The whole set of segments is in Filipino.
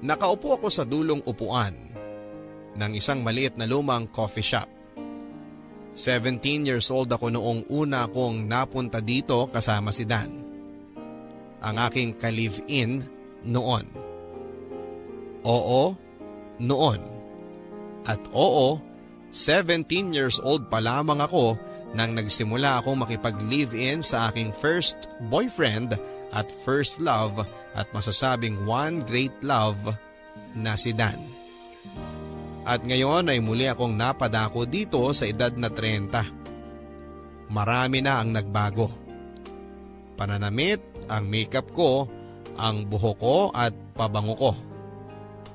Nakaupo ako sa dulong upuan ng isang maliit na lumang coffee shop. 17 years old ako noong una kong napunta dito kasama si Dan, ang aking ka-live-in noon. Oo, noon. At oo, 17 years old pa lamang ako nang nagsimula akong makipag-live-in sa aking first boyfriend at first love at masasabing one great love na si Dan. At ngayon ay muli akong napadako dito sa edad na 30. Marami na ang nagbago. Pananamit, ang makeup ko, ang buhok ko at pabango ko.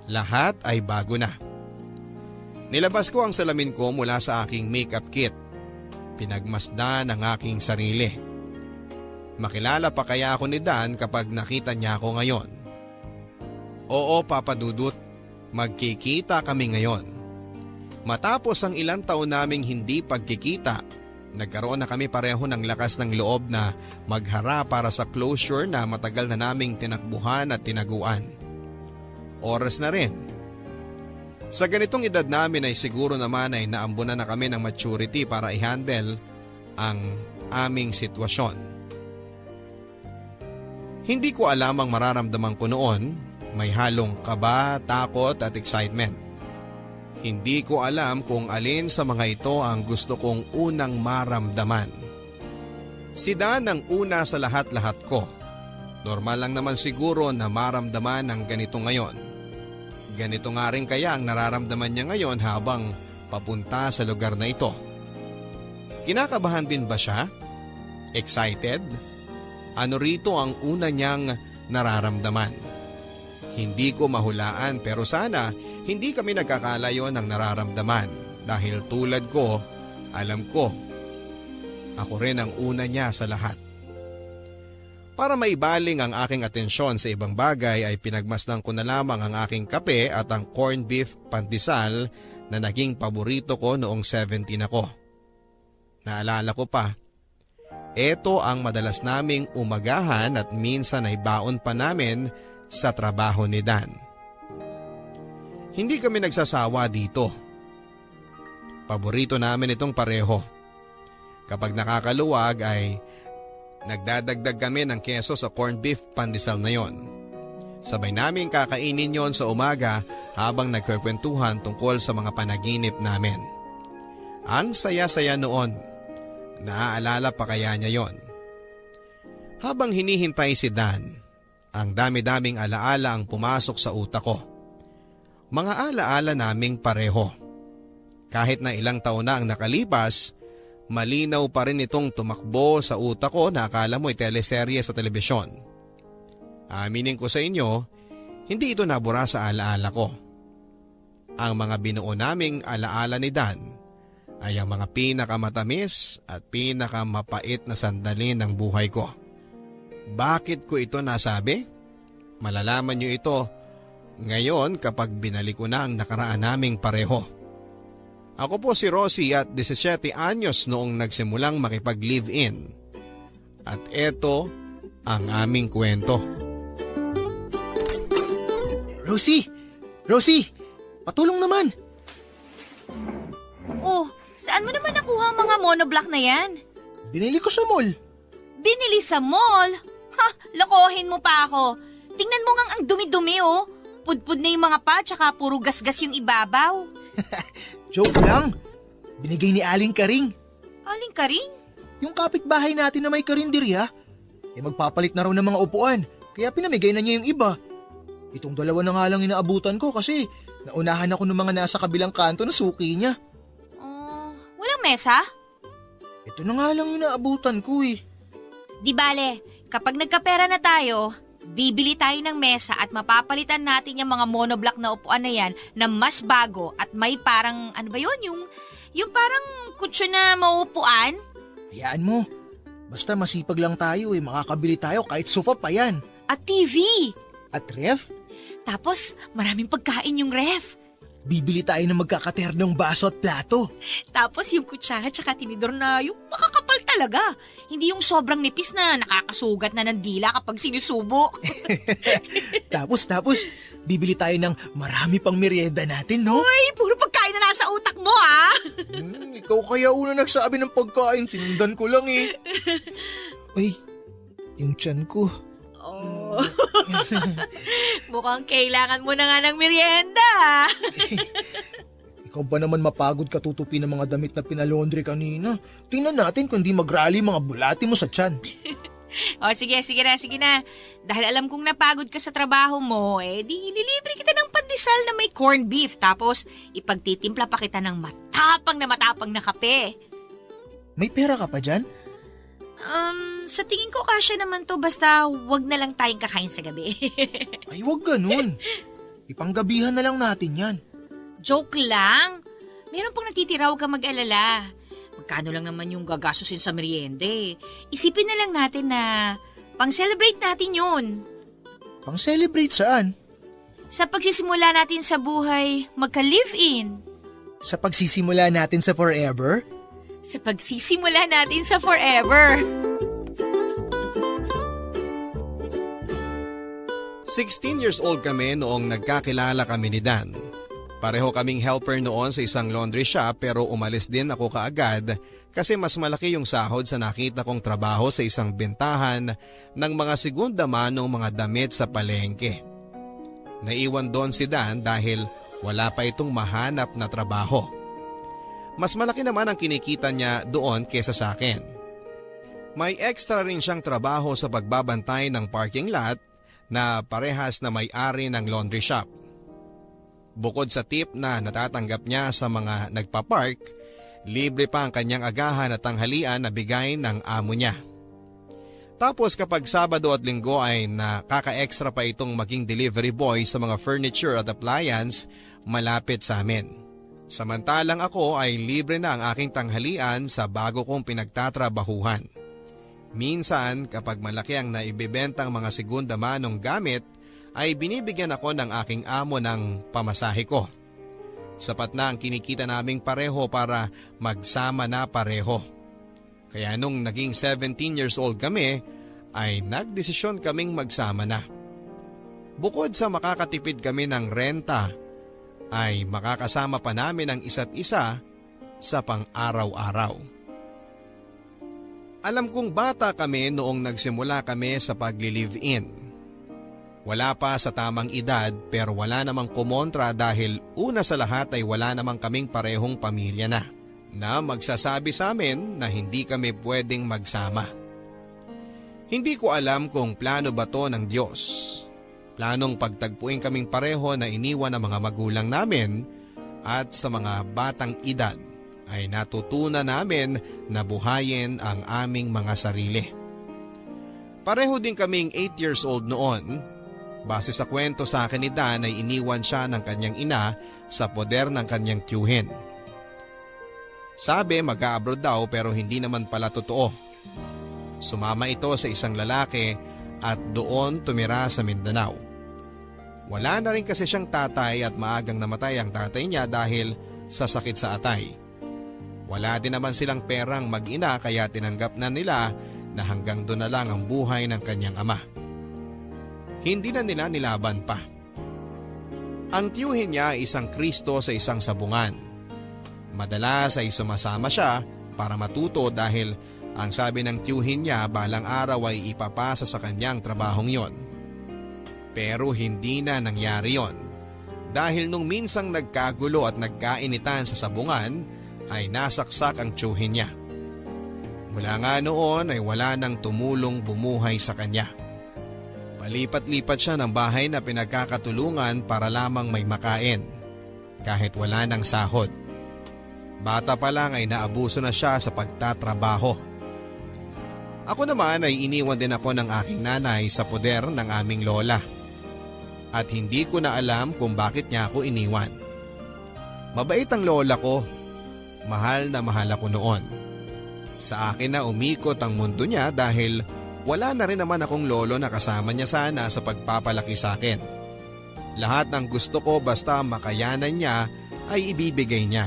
Lahat ay bago na. Nilabas ko ang salamin ko mula sa aking makeup kit. Pinagmasdan ang aking sarili. Makilala pa kaya ako ni Dan kapag nakita niya ako ngayon? Oo, Papa Dudut, magkikita kami ngayon. Matapos ang ilang taon naming hindi pagkikita, nagkaroon na kami pareho ng lakas ng loob na maghara para sa closure na matagal na naming tinakbuhan at tinaguan. Oras na rin. Sa ganitong edad namin ay siguro naman ay naambunan na kami ng maturity para i-handle ang aming sitwasyon. Hindi ko alam ang mararamdaman ko noon, may halong kaba, takot at excitement. Hindi ko alam kung alin sa mga ito ang gusto kong unang maramdaman. Si Dan ang una sa lahat-lahat ko. Normal lang naman siguro na maramdaman ang ganito ngayon. Ganito nga rin kaya ang nararamdaman niya ngayon habang papunta sa lugar na ito. Kinakabahan din ba siya? Excited? Ano rito ang una niyang nararamdaman? Hindi ko mahulaan pero sana hindi kami nagkakalayo ng nararamdaman dahil tulad ko, alam ko, ako rin ang una niya sa lahat. Para maibaling ang aking atensyon sa ibang bagay ay pinagmasdan ko na lamang ang aking kape at ang corned beef pandesal na naging paborito ko noong 17 ako. Naalala ko pa, ito ang madalas naming umagahan at minsan ay baon pa namin sa trabaho ni Dan. Hindi kami nagsasawa dito. Paborito namin itong pareho. Kapag nakakaluwag ay nagdadagdag kami ng keso sa corned beef pandesal na yon. Sabay namin kakainin yon sa umaga habang nagkukwentuhan tungkol sa mga panaginip namin. Ang saya-saya noon. Naaalala pa kaya niya yon? Habang hinihintay si Dan, ang dami-daming alaala ang pumasok sa utak ko. Mga alaala naming pareho. Kahit na ilang taon na ang nakalipas, malinaw pa rin itong tumakbo sa utak ko na akala mo'y teleserye sa telebisyon. Aminin ko sa inyo, hindi ito nabura sa alaala ko. Ang mga binuo naming alaala ni Dan ay ang mga pinakamatamis at pinakamapait na sandali ng buhay ko. Bakit ko ito nasabi? Malalaman niyo ito ngayon kapag binalik ko na ang nakaraan naming pareho. Ako po si Rosie at 17 anyos noong nagsimulang makipag-live-in. At eto ang aming kwento. Rosie! Rosie! Patulong naman! Oh, saan mo naman nakuha ang mga monoblock na yan? Binili ko sa mall. Binili sa mall? Ha, lokohin mo pa ako. Tingnan mo ngang ang dumi-dumi oh. Pudpud na yung mga pa tsaka puro gasgas yung ibabaw. Joke lang. Binigay ni Aling Karing. Aling Karing? Yung kapitbahay natin na may karinderya. Magpapalit na raw ng mga upuan. Kaya pinamigay na niya yung iba. Itong dalawa na nga lang inaabutan ko kasi naunahan ako ng mga nasa kabilang kanto na suki niya. Walang mesa? Ito na nga lang yung naabutan ko eh. Di bale, kapag nagkapera na tayo, bibili tayo ng mesa at mapapalitan natin yung mga monoblock na upuan na yan na mas bago at may parang, ano ba yun? Yung parang kutsyo na mauupuan? Hayaan mo. Basta masipag lang tayo makakabili tayo kahit sofa pa yan. At TV. At ref? Tapos maraming pagkain yung ref. Bibili tayo ng magkakaternong baso at plato. Tapos yung kutsara tsaka tinidor na yung makakapal talaga. Hindi yung sobrang nipis na nakakasugat na ng dila kapag sinusubok. Tapos, bibili tayo ng marami pang merienda natin, no? Ay, puro pagkain na nasa utak mo, ah. Ikaw kaya una nagsabi ng pagkain, sinundan ko lang eh. Ay, yung tiyan ko. Oh. Mukhang kailangan mo na nga ng merienda. Ikaw ba naman mapagod katutupi ng mga damit na pinalondre kanina? Tingnan natin kung di mag-rally mga bulati mo sa tiyan. O sige na. Dahil alam kong napagod ka sa trabaho mo, di ililibre kita ng pandesal na may corned beef. Tapos ipagtitimpla pa kita ng matapang na kape. May pera ka pa dyan? Sa tingin ko kasya naman to basta wag na lang tayong kakain sa gabi. Ay, wag ganun. Ipanggabihan na lang natin yan. Joke lang. Meron pang natitira, huwag ka mag-alala. Magkano lang naman yung gagastusin sa meriende. Isipin na lang natin na pang-celebrate natin yun. Pang-celebrate saan? Sa pagsisimula natin sa buhay, magka-live-in. Sa pagsisimula natin sa forever? Sa pagsisimula natin sa forever. 16 years old kami noong nagkakilala kami ni Dan. Pareho kaming helper noon sa isang laundry shop pero umalis din ako kaagad kasi mas malaki yung sahod sa nakita kong trabaho sa isang bentahan ng mga segunda manong mga damit sa palengke. Naiwan doon si Dan dahil wala pa itong mahanap na trabaho. Mas malaki naman ang kinikita niya doon kesa sa akin. May extra rin siyang trabaho sa pagbabantay ng parking lot na parehas na may-ari ng laundry shop. Bukod sa tip na natatanggap niya sa mga nagpa-park, libre pa ang kanyang agahan at tanghalian na bigay ng amo niya. Tapos kapag Sabado at Linggo ay nakaka-extra pa itong maging delivery boy sa mga furniture at appliance malapit sa amin. Samantalang ako ay libre na ang aking tanghalian sa bago kong pinagtatrabahuhan. Minsan kapag malaki ang naibibentang mga segunda manong gamit, ay binibigyan ako ng aking amo ng pamasahe ko. Sapat na ang kinikita naming pareho para magsama na pareho. Kaya nung naging 17 years old kami, ay nagdesisyon kaming magsama na. Bukod sa makakatipid kami ng renta, ay makakasama pa namin ang isa't isa sa pang-araw-araw. Alam kong bata kami noong nagsimula kami sa pagli-live-in. Wala pa sa tamang edad pero wala namang kumontra dahil una sa lahat ay wala namang kaming parehong pamilya na magsasabi sa amin na hindi kami pwedeng magsama. Hindi ko alam kung plano ba to ng Diyos. Planong pagtagpuin kaming pareho na iniwan ng mga magulang namin at sa mga batang edad ay natutunan namin na buhayin ang aming mga sarili. Pareho din kaming 8 years old noon. Base sa kwento sa akin ni Dan ay iniwan siya ng kanyang ina sa poder ng kanyang tiyuhin. Sabi mag-a-abroad daw pero hindi naman pala totoo. Sumama ito sa isang lalaki at doon tumira sa Mindanao. Wala na rin kasi siyang tatay at maagang namatay ang tatay niya dahil sa sakit sa atay. Wala din naman silang perang mag-ina kaya tinanggap na nila na hanggang doon na lang ang buhay ng kanyang ama. Hindi na nila nilaban pa. Ang tiyuhin niya ay isang Kristo sa isang sabungan. Madalas ay sumasama siya para matuto dahil ang sabi ng tiyuhin niya balang araw ay ipapasa sa kanyang trabahong yon. Pero hindi na nangyari yon. Dahil nung minsang nagkagulo at nagkainitan sa sabungan ay nasaksak ang tiyuhin niya. Mula nga noon ay wala nang tumulong bumuhay sa kanya. Palipat-lipat siya ng bahay na pinagkakatulungan para lamang may makain, kahit wala ng sahod. Bata pa lang ay naabuso na siya sa pagtatrabaho. Ako naman ay iniwan din ako ng aking nanay sa poder ng aming lola. At hindi ko na alam kung bakit niya ako iniwan. Mabait ang lola ko. Mahal na mahal ako noon. Sa akin na umikot ang mundo niya dahil wala na rin naman akong lolo na kasama niya sana sa pagpapalaki sa akin. Lahat ng gusto ko basta makayanan niya ay ibibigay niya.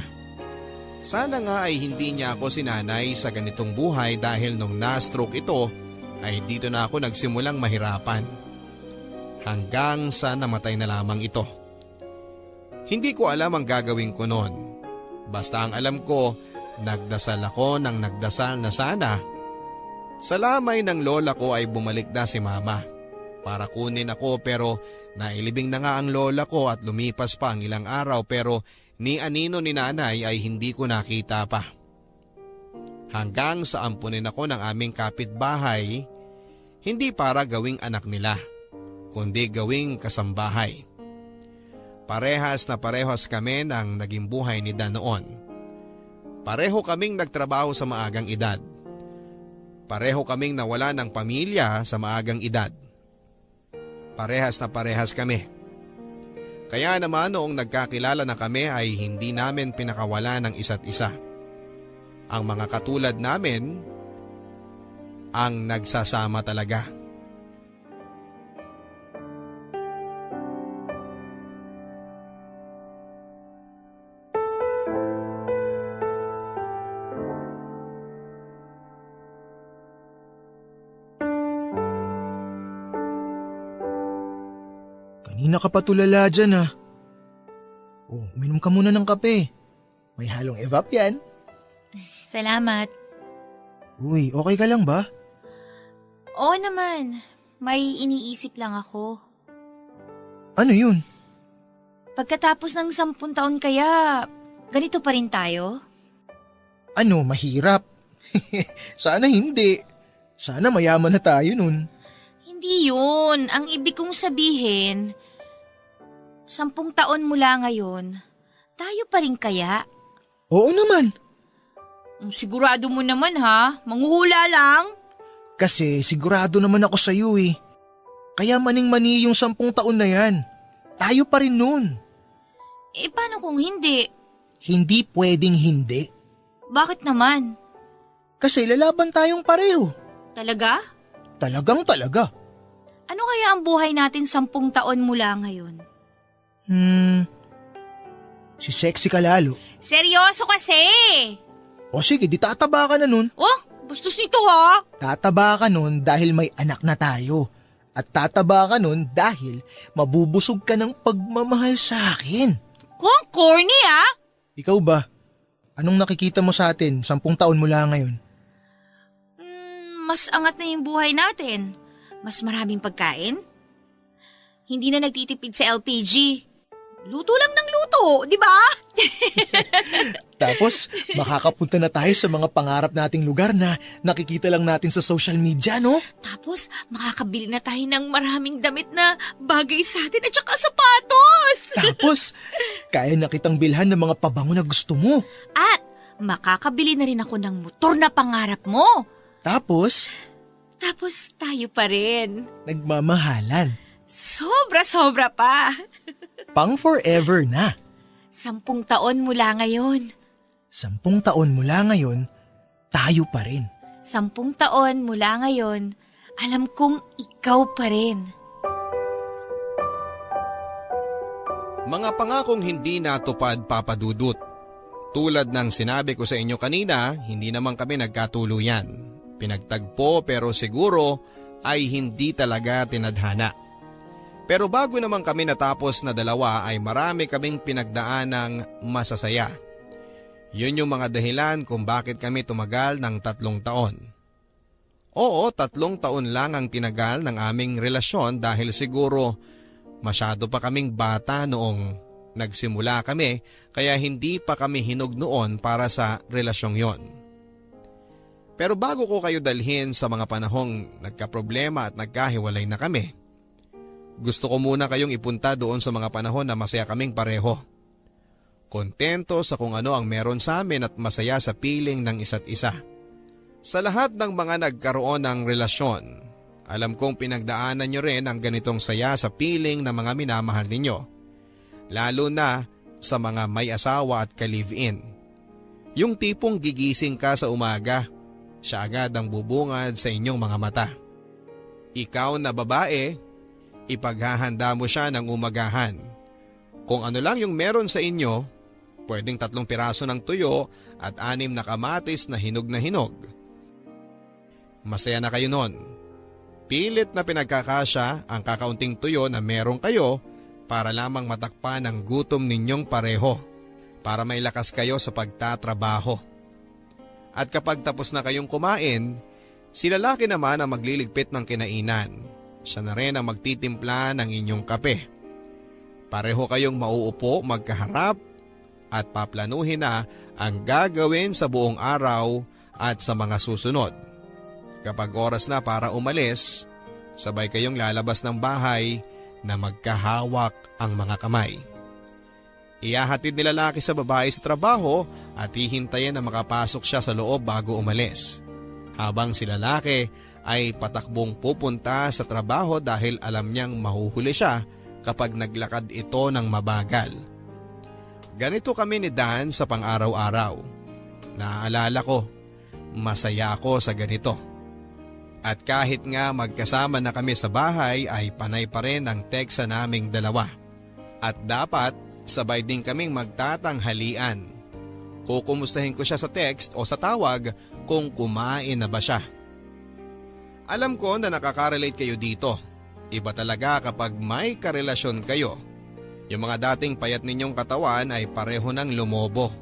Sana nga ay hindi niya ako sinanay sa ganitong buhay dahil nung na-stroke ito ay dito na ako nagsimulang mahirapan. Hanggang sa namatay na lamang ito. Hindi ko alam ang gagawin ko noon. Basta ang alam ko, nagdasal ako ng nagdasal na sana sa lamay ng lola ko ay bumalik na si mama para kunin ako, pero nailibing na nga ang lola ko at lumipas pa ang ilang araw, pero ni anino ni nanay ay hindi ko nakita pa. Hanggang sa ampunin ako ng aming kapitbahay, hindi para gawing anak nila, kundi gawing kasambahay. Parehas na parehas kami ng naging buhay ni Dan noon. Pareho kaming nagtrabaho sa maagang edad. Pareho kaming nawala ng pamilya sa maagang edad. Parehas na parehas kami. Kaya naman noong nagkakilala na kami ay hindi namin pinakawala ng isa't isa. Ang mga katulad namin ang nagsasama talaga. Kanina ka pa tulala dyan ah. Oh, uminom ka muna ng kape. May halong evap yan. Salamat. Uy, okay ka lang ba? Oo naman, may iniisip lang ako. Ano yun? Pagkatapos ng 10 taon kaya, ganito pa rin tayo? Ano, mahirap? Sana hindi. Sana mayaman na tayo nun. Hindi yun. Ang ibig kong sabihin, 10 taon mula ngayon, tayo pa rin kaya? Oo naman. Sigurado mo naman ha? Manghuhula lang? Kasi sigurado naman ako sa iyo eh. Kaya maning-mani yung 10 taon na yan. Tayo pa rin nun. Eh paano kung hindi? Hindi pwedeng hindi. Bakit naman? Kasi lalaban tayong pareho. Talaga? Talagang talaga. Ano kaya ang buhay natin 10 taon mula ngayon? Si sexy ka lalo. Seryoso kasi! O sige, di tataba ka na nun. Oh, bastos nito ha? Tataba ka nun dahil may anak na tayo. At tataba ka nun dahil mabubusog ka ng pagmamahal sa akin. Kung corny ha? Ikaw ba? Anong nakikita mo sa atin 10 taon mula ngayon? Mas angat na yung buhay natin. Mas maraming pagkain. Hindi na nagtitipid sa LPG. Luto lang ng luto, di ba? Tapos, makakapunta na tayo sa mga pangarap nating lugar na nakikita lang natin sa social media, no? Tapos, makakabili na tayo ng maraming damit na bagay sa atin at saka sapatos. Tapos, kaya na kitang bilhan ng mga pabango na gusto mo. At makakabili na rin ako ng motor na pangarap mo. Tapos Tayo pa rin. nagmamahalan. Sobra-sobra pa. Pang forever na. 10 taon mula ngayon. 10 taon mula ngayon, tayo pa rin. 10 taon mula ngayon, alam kong ikaw pa rin. Mga pangakong hindi natupad, Papa Dudut. Tulad ng sinabi ko sa inyo kanina, hindi naman kami nagkatuluyan. Pinagtagpo pero siguro ay hindi talaga tinadhana. Pero bago naman kami natapos na dalawa ay marami kaming pinagdaan ng masasaya. Yun yung mga dahilan kung bakit kami tumagal ng 3 taon. Oo, 3 taon lang ang tinagal ng aming relasyon dahil siguro masyado pa kaming bata noong nagsimula kami kaya hindi pa kami hinog noon para sa relasyong yon. Pero bago ko kayo dalhin sa mga panahong nagkaproblema at nagkahiwalay na kami, gusto ko muna kayong ipunta doon sa mga panahon na masaya kaming pareho. Kontento sa kung ano ang meron sa amin at masaya sa piling ng isa't isa. Sa lahat ng mga nagkaroon ng relasyon, alam kong pinagdaanan nyo rin ang ganitong saya sa piling ng mga minamahal ninyo. Lalo na sa mga may asawa at ka-live-in. Yung tipong gigising ka sa umaga, siya agad ang bubungad sa inyong mga mata. Ikaw na babae, ipaghahanda mo siya ng umagahan. Kung ano lang yung meron sa inyo, Pwedeng 3 piraso ng tuyo at 6 na kamatis na hinog na hinog. Masaya na kayo nun. Pilit na pinagkakasya ang kakaunting tuyo na meron kayo para lamang matakpan ang gutom ninyong pareho, para may lakas kayo sa pagtatrabaho. At kapag tapos na kayong kumain, si lalaki naman ang magliligpit ng kinainan. Siya na rin ang magtitimpla ng inyong kape. Pareho kayong mauupo magkaharap at paplanuhin na ang gagawin sa buong araw at sa mga susunod. Kapag oras na para umalis, sabay kayong lalabas ng bahay na magkahawak ang mga kamay. Ihahatid ni lalaki sa babae sa trabaho at hihintayin na makapasok siya sa loob bago umalis. Habang si lalaki ay patakbong pupunta sa trabaho dahil alam niyang mahuhuli siya kapag naglakad ito ng mabagal. Ganito kami ni Dan sa pang-araw-araw. Naaalala ko, masaya ako sa ganito. At kahit nga magkasama na kami sa bahay ay panay pa rin ang teksa naming dalawa. At dapat sabay din kaming magtatanghalian. Kukumustahin ko siya sa text o sa tawag kung kumain na ba siya. Alam ko na nakaka-relate kayo dito. Iba talaga kapag may karelasyon kayo. Yung mga dating payat ninyong katawan ay pareho ng lumobo.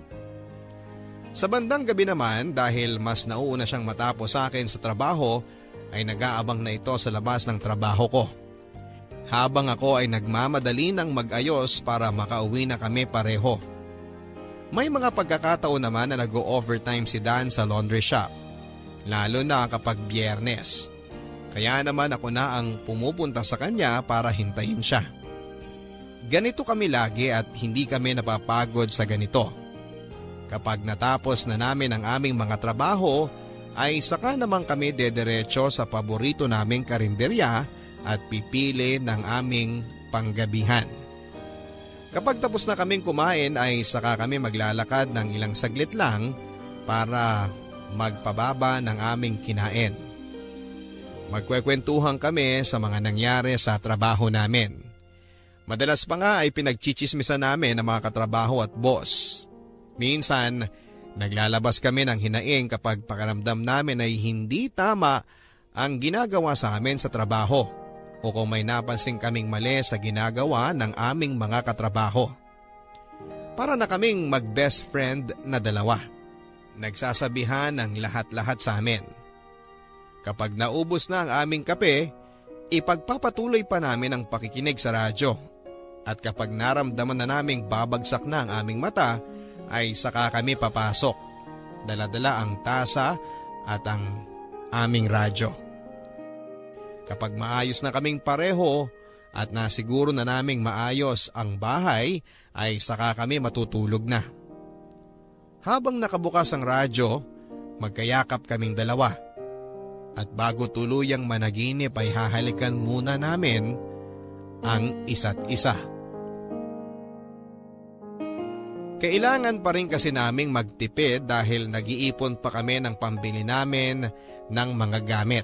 Sa bandang gabi naman, dahil mas nauuna siyang matapos sa akin sa trabaho, ay nag-aabang na ito sa labas ng trabaho ko. Habang ako ay nagmamadali ng mag-ayos para makauwi na kami pareho. May mga pagkakataon naman na nag-o-overtime si Dan sa laundry shop, lalo na kapag Biyernes. Kaya naman ako na ang pumupunta sa kanya para hintayin siya. Ganito kami lagi at hindi kami napapagod sa ganito. Kapag natapos na namin ang aming mga trabaho, ay saka naman kami dederecho sa paborito naming karinderya at pipili ng aming panggabihan. Kapag tapos na kaming kumain ay saka kami maglalakad ng ilang saglit lang para magpababa ng aming kinain. Magkwekwentuhan kami sa mga nangyari sa trabaho namin. Madalas pa nga ay pinagchichismisan namin ang mga katrabaho at boss. Minsan, naglalabas kami ng hinaing kapag pakiramdam namin ay hindi tama ang ginagawa sa amin sa trabaho o kung may napansin kaming mali sa ginagawa ng aming mga katrabaho. Para na kaming mag-best friend na dalawa. Nagsasabihan ng lahat-lahat sa amin. Kapag naubos na ang aming kape, ipagpapatuloy pa namin ang pakikinig sa radyo. At kapag naramdaman na naming babagsak na ang aming mata, ay saka kami papasok. Dala-dala ang tasa at ang aming radyo. Kapag maayos na kaming pareho at nasiguro na naming maayos ang bahay, ay saka kami matutulog na. Habang nakabukas ang radyo, magkayakap kaming dalawa. At bago tuluyang managinip ay hahalikan muna namin ang isa't isa. Kailangan pa rin kasi naming magtipid dahil nag-iipon pa kami ng pambili namin ng mga gamit.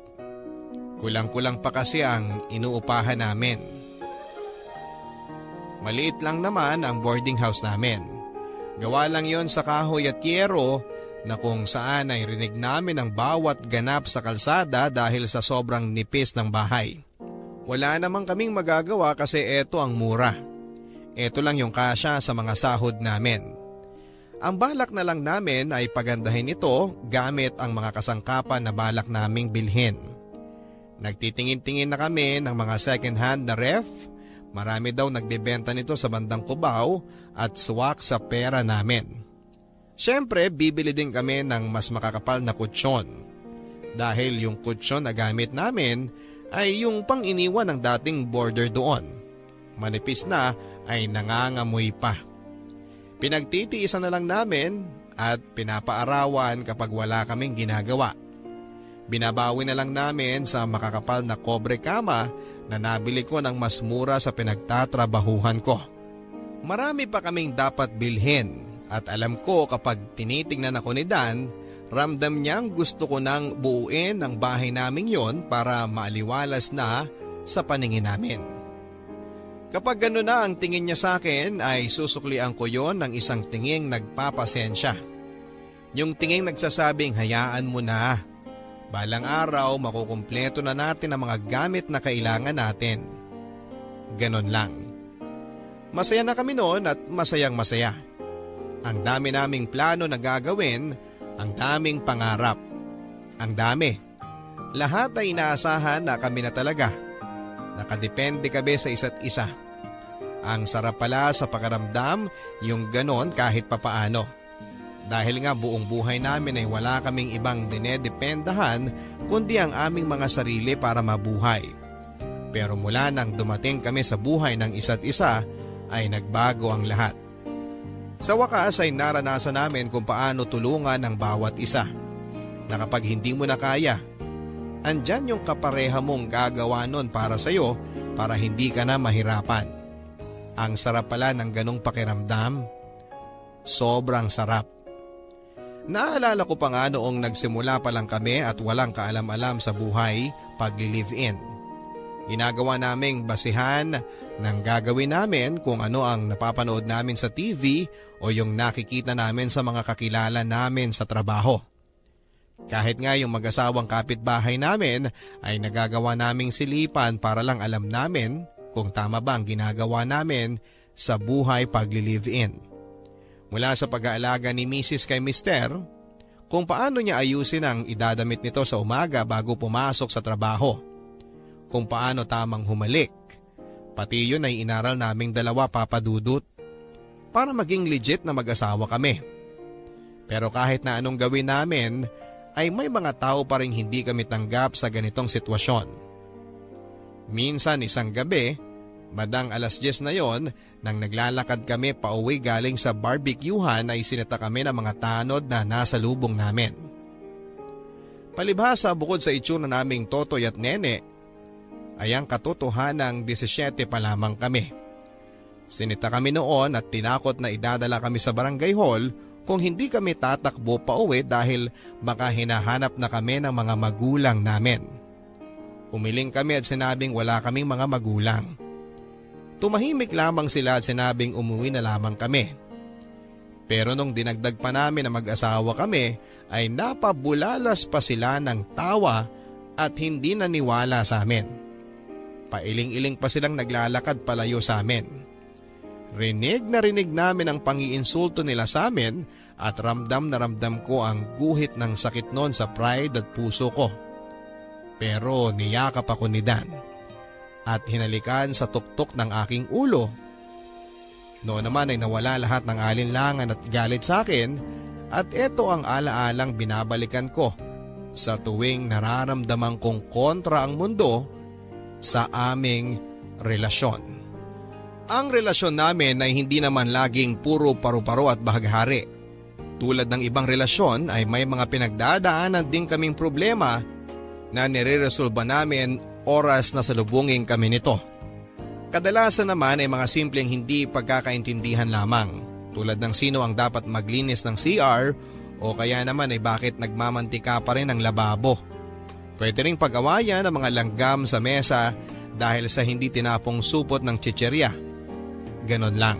Kulang-kulang pa kasi ang inuupahan namin. Maliit lang naman ang boarding house namin. Gawa lang yon sa kahoy at yero na kung saan ay rinig namin ang bawat ganap sa kalsada dahil sa sobrang nipis ng bahay. Wala namang kaming magagawa kasi eto ang mura. Ito lang yung kasya sa mga sahod namin. Ang balak na lang namin ay pagandahin ito gamit ang mga kasangkapan na balak naming bilhin. Nagtitingin-tingin na kami ng mga second hand na ref. Marami daw nagbebenta nito sa bandang Cubao at swak sa pera namin. Siyempre, bibili din kami ng mas makakapal na kutsyon. Dahil yung kutsyon na gamit namin ay yung pang iniwan ng dating boarder doon. Manipis na ay nangangamoy pa. Pinagtitiisan na lang namin at pinapaarawan kapag wala kaming ginagawa. Binabawi na lang namin sa makakapal na kobre kama na nabili ko ng mas mura sa pinagtatrabahuhan ko. Marami pa kaming dapat bilhin at alam ko kapag tinitingnan ako ni Dan, ramdam niyang gusto ko nang buuin ang bahay naming yon para maaliwalas na sa paningin namin. Kapag gano'n na ang tingin niya sa akin ay susuklian ko yon ng isang tinging nagpapasensya. Yung tinging nagsasabing hayaan mo na. Balang araw makukumpleto na natin ang mga gamit na kailangan natin. Ganon lang. Masaya na kami noon at masayang masaya. Ang dami naming plano na gagawin, ang daming pangarap. Ang dami. Lahat ay inaasahan na kami na talaga. Nakadepende kami sa isa't isa. Ang sarap pala sa pakiramdam yung ganon kahit papaano. Dahil nga buong buhay namin ay wala kaming ibang dinedependahan kundi ang aming mga sarili para mabuhay. Pero mula nang dumating kami sa buhay ng isa't isa ay nagbago ang lahat. Sa wakas ay naranasan namin kung paano tulungan ang bawat isa. Na kapag hindi mo na kaya, andyan yung kapareha mong gagawa nun para sa'yo para hindi ka na mahirapan. Ang sarap pala ng ganong pakiramdam. Sobrang sarap. Naalala ko pa nga noong nagsimula pa lang kami at walang kaalam-alam sa buhay pagli-live-in. Ginagawa naming basihan ng gagawin namin kung ano ang napapanood namin sa TV o yung nakikita namin sa mga kakilala namin sa trabaho. Kahit nga yung mag-asawang kapitbahay namin ay nagagawa naming silipan para lang alam namin kung tama ba ang ginagawa namin sa buhay pagli-live-in. Mula sa pag-aalaga ni Mrs. kay Mister, kung paano niya ayusin ang idadamit nito sa umaga bago pumasok sa trabaho, kung paano tamang humalik, pati yun ay inaral naming dalawa papadudot para maging legit na mag-asawa kami. Pero kahit na anong gawin namin, ay may mga tao pa rin hindi kami tanggap sa ganitong sitwasyon. Minsan isang gabi, madang 10:00 na yon, nang naglalakad kami pauwi galing sa barbecuehan ay sinita kami ng mga tanod na nasa lubong namin. Palibhasa bukod sa itsura naming totoy at nene, ay ang katotohanang 17 pa lamang kami. Sinita kami noon at tinakot na idadala kami sa barangay hall kung hindi kami tatakbo pauwi dahil baka hinahanap na kami ng mga magulang namin. Umiling kami at sinabing wala kaming mga magulang. Tumahimik lamang sila at sinabing umuwi na lamang kami. Pero nung dinagdag pa namin na mag-asawa kami ay napabulalas pa sila ng tawa at hindi naniwala sa amin. Pailing-iling pa silang naglalakad palayo sa amin. Rinig na rinig namin ang pangiinsulto nila sa amin at ramdam na ramdam ko ang guhit ng sakit noon sa pride at puso ko. Pero niyakap ako ni Dan at hinalikan sa tuktok ng aking ulo. Noon naman ay nawala lahat ng alinlangan at galit sa akin at ito ang alaalang binabalikan ko sa tuwing nararamdaman kong kontra ang mundo sa aming relasyon. Ang relasyon namin ay hindi naman laging puro paru-paro at bahaghari. Tulad ng ibang relasyon ay may mga pinagdadaanan din kaming problema na nire-resolba namin oras na salubungin kami nito. Kadalasan naman ay mga simpleng hindi pagkakaintindihan lamang, tulad ng sino ang dapat maglinis ng CR o kaya naman ay bakit nagmamantika pa rin ang lababo. Pwede ring pag-awayan ang mga langgam sa mesa dahil sa hindi tinapong supot ng chicherya. Ganon lang.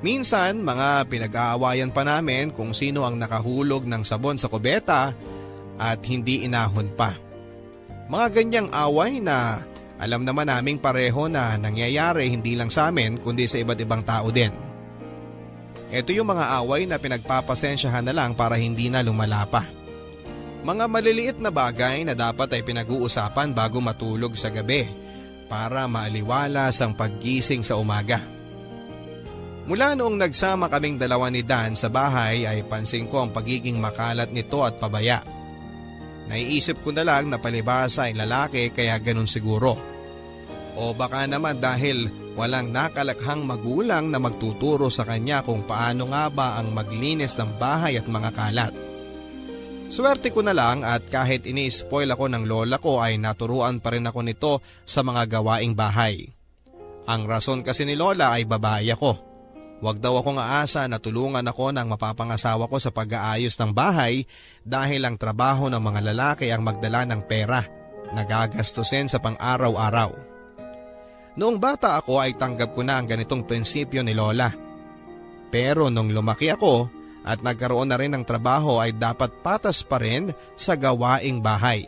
Minsan mga pinag-aawayan pa namin kung sino ang nakahulog ng sabon sa kubeta at hindi inahon pa. Mga ganyang away na alam naman naming pareho na nangyayari hindi lang sa amin kundi sa iba't ibang tao din. Ito yung mga away na pinagpapasensyahan na lang para hindi na lumala pa. Mga maliliit na bagay na dapat ay pinag-uusapan bago matulog sa gabi para maaliwalas ang paggising sa umaga. Mula noong nagsama kaming dalawa ni Dan sa bahay ay pansin ko ang pagiging makalat nito at pabaya. Naiisip ko na lang na palibhasa ay lalaki kaya ganun siguro. O baka naman dahil walang nakalakhang magulang na magtuturo sa kanya kung paano nga ba ang maglinis ng bahay at mga kalat. Swerte ko na lang at kahit ini-spoil ako ng lola ko ay naturuan pa rin ako nito sa mga gawaing bahay. Ang rason kasi ni lola ay babae ako. Huwag daw akong aasa na tulungan ako ng mapapangasawa ko sa pag-aayos ng bahay dahil ang trabaho ng mga lalaki ang magdala ng pera na gagastusin sa pang-araw-araw. Noong bata ako ay tanggap ko na ang ganitong prinsipyo ni Lola. Pero nung lumaki ako at nagkaroon na rin ng trabaho ay dapat patas pa rin sa gawaing bahay.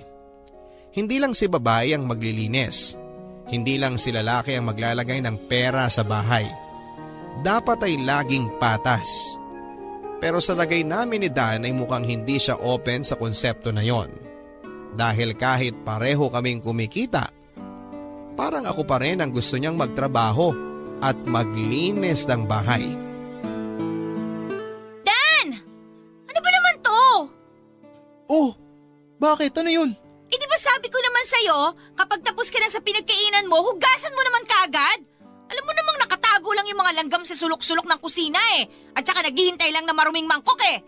Hindi lang si babae ang maglilinis. Hindi lang si lalaki ang maglalagay ng pera sa bahay. Dapat ay laging patas. Pero sa lagay namin ni Dan ay mukhang hindi siya open sa konsepto na yon. Dahil kahit pareho kaming kumikita, parang ako pa rin ang gusto niyang magtrabaho at maglinis ng bahay. Dan! Ano ba naman to? Oh, bakit? Ano yun? Eh di ba sabi ko naman sa'yo, kapag tapos ka na sa pinagkainan mo, hugasan mo naman kaagad. Alam mo namang nakatago lang yung mga langgam sa sulok-sulok ng kusina eh. At saka naghihintay lang na maruming mangkok eh.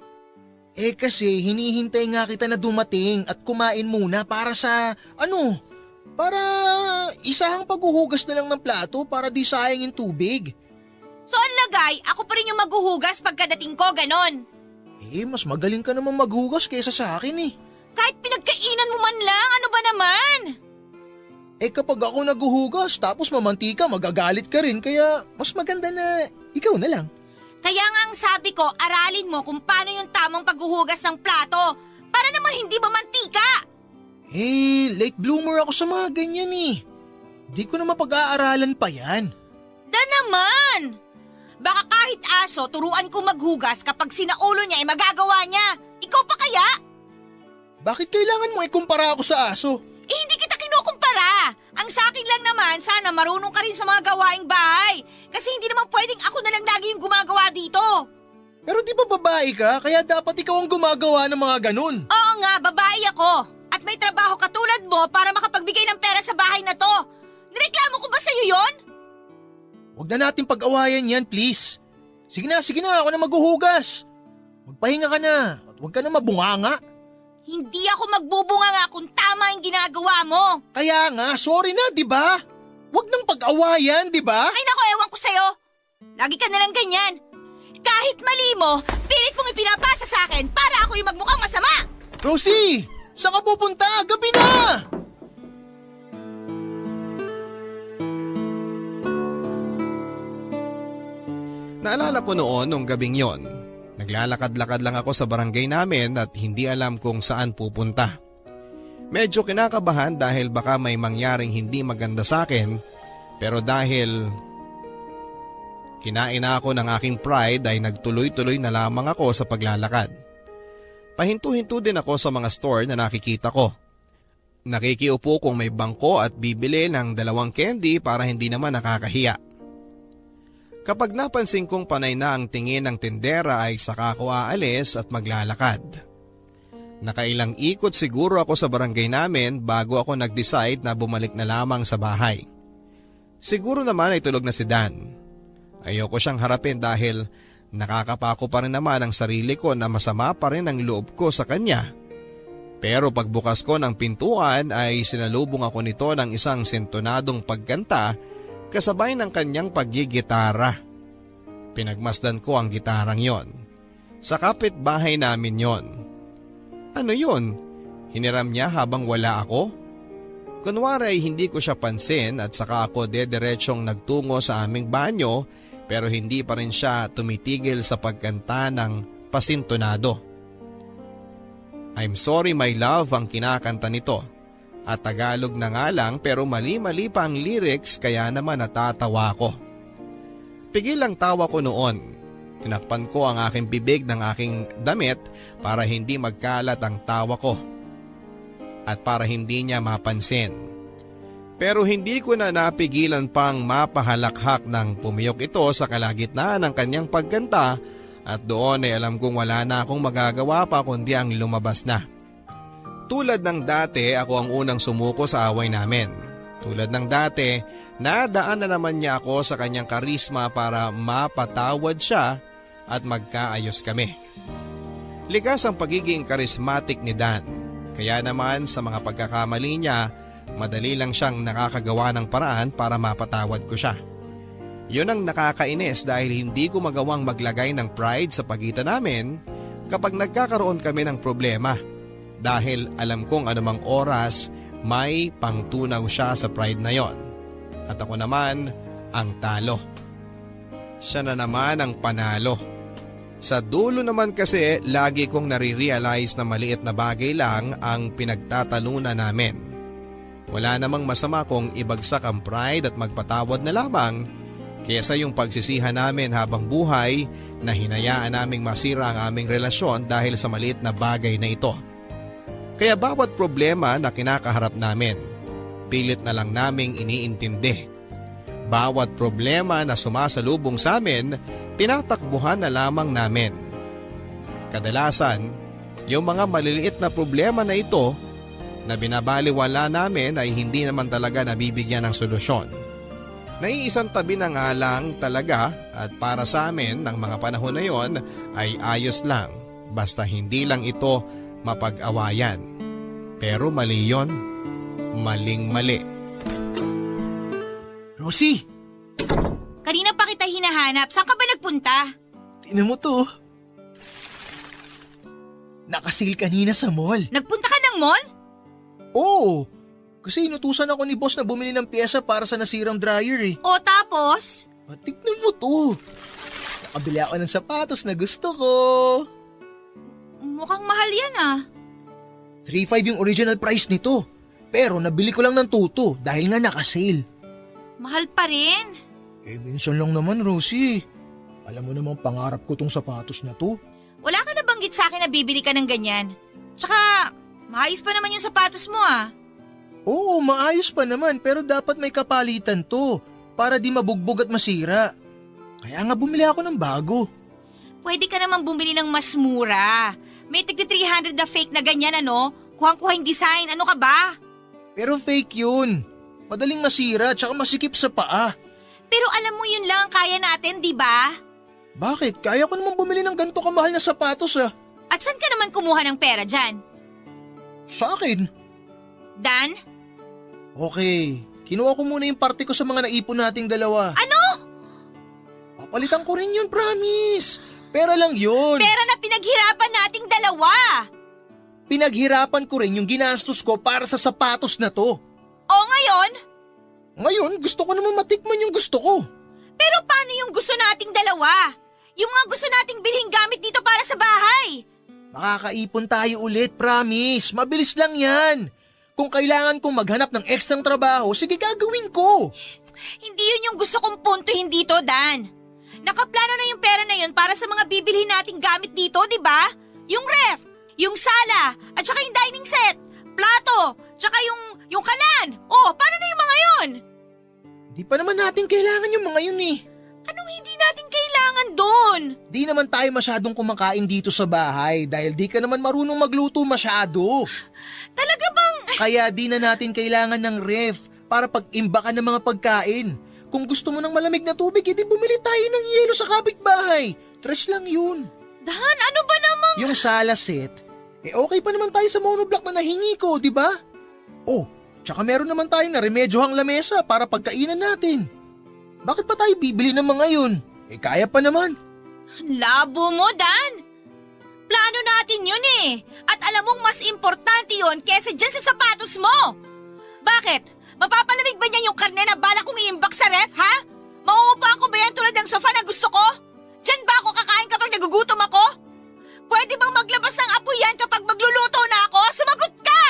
Eh kasi hinihintay nga kita na dumating at kumain muna para sa para isahang paghuhugas na lang ng plato para di sayang yung tubig. So ang lagay, ako pa rin yung maghuhugas pagkadating ko, ganon. Eh mas magaling ka namang maghugas kaysa sa akin eh. Kahit pinagkainan mo man lang, ano ba naman? Eh kapag ako naghuhugas tapos mamantika magagalit ka rin kaya mas maganda na ikaw na lang. Kaya nga ang sabi ko, aralin mo kung paano yung tamang paghuhugas ng plato para naman hindi mamantika. Eh, late bloomer ako sa mga ganyan eh. Di ko na mapag-aaralan pa yan. Da naman! Baka kahit aso, turuan ko maghugas kapag sinaulo niya ay magagawa niya. Ikaw pa kaya? Bakit kailangan mo ikumpara ako sa aso? Eh hindi kita kinukumpara. Ang sa akin lang naman, sana marunong ka rin sa mga gawaing bahay. Kasi hindi naman pwedeng ako na lang lagi yung gumagawa dito. Pero di ba babae ka? Kaya dapat ikaw ang gumagawa ng mga ganun. Oo nga, babae ako. At may trabaho katulad mo para makapagbigay ng pera sa bahay na to. Nireklamo ko ba sa'yo yon? Huwag na natin pag-awayan yan, please. Sige na, ako na maghuhugas. Magpahinga ka na at huwag ka na mabunganga. Hindi ako magbubunga nga kung tama yung ginagawa mo. Kaya nga, sorry na, di ba? Huwag nang pag-awayan, di ba? Ay nako, ewan ko sa'yo. Lagi ka nalang ganyan. Kahit mali mo, pilit mong ipinapasa sa akin para ako yung magmukhang masama. Rosie! Saan ka pupunta? Gabi na! Naalala ko noon nung gabing yon. Naglalakad-lakad lang ako sa barangay namin at hindi alam kung saan pupunta. Medyo kinakabahan dahil baka may mangyaring hindi maganda sa akin, pero dahil kinain na ako ng aking pride ay nagtuloy-tuloy na lamang ako sa paglalakad. Pahinto-hinto din ako sa mga store na nakikita ko. Nakikiupo kung may bangko at bibili ng 2 candy para hindi naman nakakahiya. Kapag napansin kong panay na ang tingin ng tindera ay saka ako aalis at maglalakad. Nakailang ikot siguro ako sa barangay namin bago ako nag-decide na bumalik na lamang sa bahay. Siguro naman ay tulog na si Dan. Ayoko siyang harapin dahil nakakapako pa rin naman ang sarili ko na masama pa rin ang loob ko sa kanya. Pero pagbukas ko ng pintuan ay sinalubong ako nito ng isang sintonadong pagkanta kasabay ng kanyang paggigitara. Pinagmasdan ko ang gitarang yon. Sa kapitbahay namin yon. Ano yon? Hiniram niya habang wala ako? Kunwari ay hindi ko siya pansin at saka ako dediretsyong nagtungo sa aming banyo pero hindi pa rin siya tumitigil sa pagkanta ng pasintonado. I'm sorry my love ang kinakanta nito. At Tagalog na nga lang pero mali-mali pa ang lyrics kaya naman natatawa ko. Pigil ang tawa ko noon. Tinakpan ko ang aking bibig ng aking damit para hindi magkalat ang tawa ko. At para hindi niya mapansin. Pero hindi ko na napigilan pang mapahalakhak ng pumiyok ito sa kalagitnaan ng kanyang pagkanta at doon ay alam kong wala na akong magagawa pa kundi ang lumabas na. Tulad ng dati, ako ang unang sumuko sa away namin. Tulad ng dati, nadaan na naman niya ako sa kanyang karisma para mapatawad siya at magkaayos kami. Likas ang pagiging karismatic ni Dan. Kaya naman sa mga pagkakamali niya, madali lang siyang nakakagawa ng paraan para mapatawad ko siya. Yun ang nakakainis dahil hindi ko magawang maglagay ng pride sa pagitan namin kapag nagkakaroon kami ng problema. Dahil alam kong anumang oras may pangtunaw siya sa pride na yon. At ako naman ang talo. Siya na naman ang panalo. Sa dulo naman kasi lagi kong nare-realize na maliit na bagay lang ang pinagtatalunan namin. Wala namang masama kung ibagsak ang pride at magpatawad na lamang kaysa yung pagsisihan namin habang buhay na hinayaan naming masira ang aming relasyon dahil sa maliit na bagay na ito. Kaya bawat problema na kinakaharap namin, pilit na lang naming iniintindi. Bawat problema na sumasalubong sa amin, tinatakbuhan na lamang namin. Kadalasan, yung mga maliliit na problema na ito na binabaliwala namin ay hindi naman talaga nabibigyan ng solusyon. Naiisang tabi na nga lang talaga at para sa amin ng mga panahon na yon ay ayos lang basta hindi lang ito mapag-awayan. Pero mali yon, maling-mali. Rosie, Kanina pa kita hinahanap. Saan ka ba nagpunta? tingnan mo to. Nakasil kanina sa mall. Nagpunta ka ng mall? Oo, kasi inutusan ako ni boss na bumili ng pyesa para sa nasirang dryer eh. O tapos? Tignan mo to. Nakabili ako ng sapatos na gusto ko. Mukhang mahal yan ah. 3,500 yung original price nito. Pero nabili ko lang ng 2,200 dahil nga nakasale. Mahal pa rin. Minsan lang naman, Rosie. Alam mo namang pangarap ko tong sapatos na to. Wala ka na banggit sa akin na bibili ka ng ganyan. Tsaka, maayos pa naman yung sapatos mo ah. Oo, maayos pa naman pero dapat may kapalitan to para di mabugbog at masira. Kaya nga bumili ako ng bago. Pwede ka naman bumili ng mas mura. May tigti 300 na fake na ganyan ano. Kuhang-kuha yung design. Ano ka ba? Pero fake yun. Madaling masira tsaka masikip sa paa. Pero alam mo yun lang ang kaya natin, di ba? Bakit? Kaya ko naman bumili ng ganito kamahal na sapatos ah. At saan ka naman kumuha ng pera dyan? Sa akin. Dan? Okay, kinuha ko muna yung parte ko sa mga naipon nating dalawa. Ano? Papalitan ko rin yun, promise. Pera lang yun. Pera na pinaghirapan nating dalawa. Pinaghirapan ko rin yung ginastos ko para sa sapatos na to. O ngayon? Ngayon, gusto ko naman matikman yung gusto ko. Pero paano yung gusto nating dalawa? Yung mga gusto nating bilhin gamit dito para sa bahay. Makakaipon tayo ulit, promise. Mabilis lang yan. Kung kailangan kong maghanap ng ekstrang trabaho, sige gagawin ko. Hindi yun yung gusto kong puntuhin dito, Dan. Nakaplano na yung pera na yun para sa mga bibilhin nating gamit dito, di ba? Yung ref, yung sala, at saka yung dining set, plato, tsaka yung kalan. Oh, paano na yung mga yun? Di pa naman natin kailangan yung mga yun eh. Anong hindi natin kailangan doon? Di naman tayo masyadong kumakain dito sa bahay dahil di ka naman marunong magluto masyado. Talaga bang... Kaya di na natin kailangan ng ref para pag-imbakan ng mga pagkain. Kung gusto mo ng malamig na tubig, edi bumili tayo ng yelo sa kapitbahay. Tres lang yun. Dan, ano ba namang... Yung sala set, okay pa naman tayo sa monoblock na nahingi ko, di ba? Oh, tsaka meron naman tayong naremedyohang lamesa para pagkainan natin. Bakit pa tayo bibili ng mga yun? Kaya pa naman. Labo mo, Dan. Plano natin yun eh. At alam mong mas importante yun kesa dyan sa sapatos mo. Bakit? Mapapalamig ba niyan yung karne na bala kong iimbak sa ref, ha? Mauupa ko ba yan tulad ng sofa na gusto ko? Diyan ba ako kakain kapag nagugutom ako? Pwede bang maglabas ng apoy yan kapag magluluto na ako? Sumagot ka!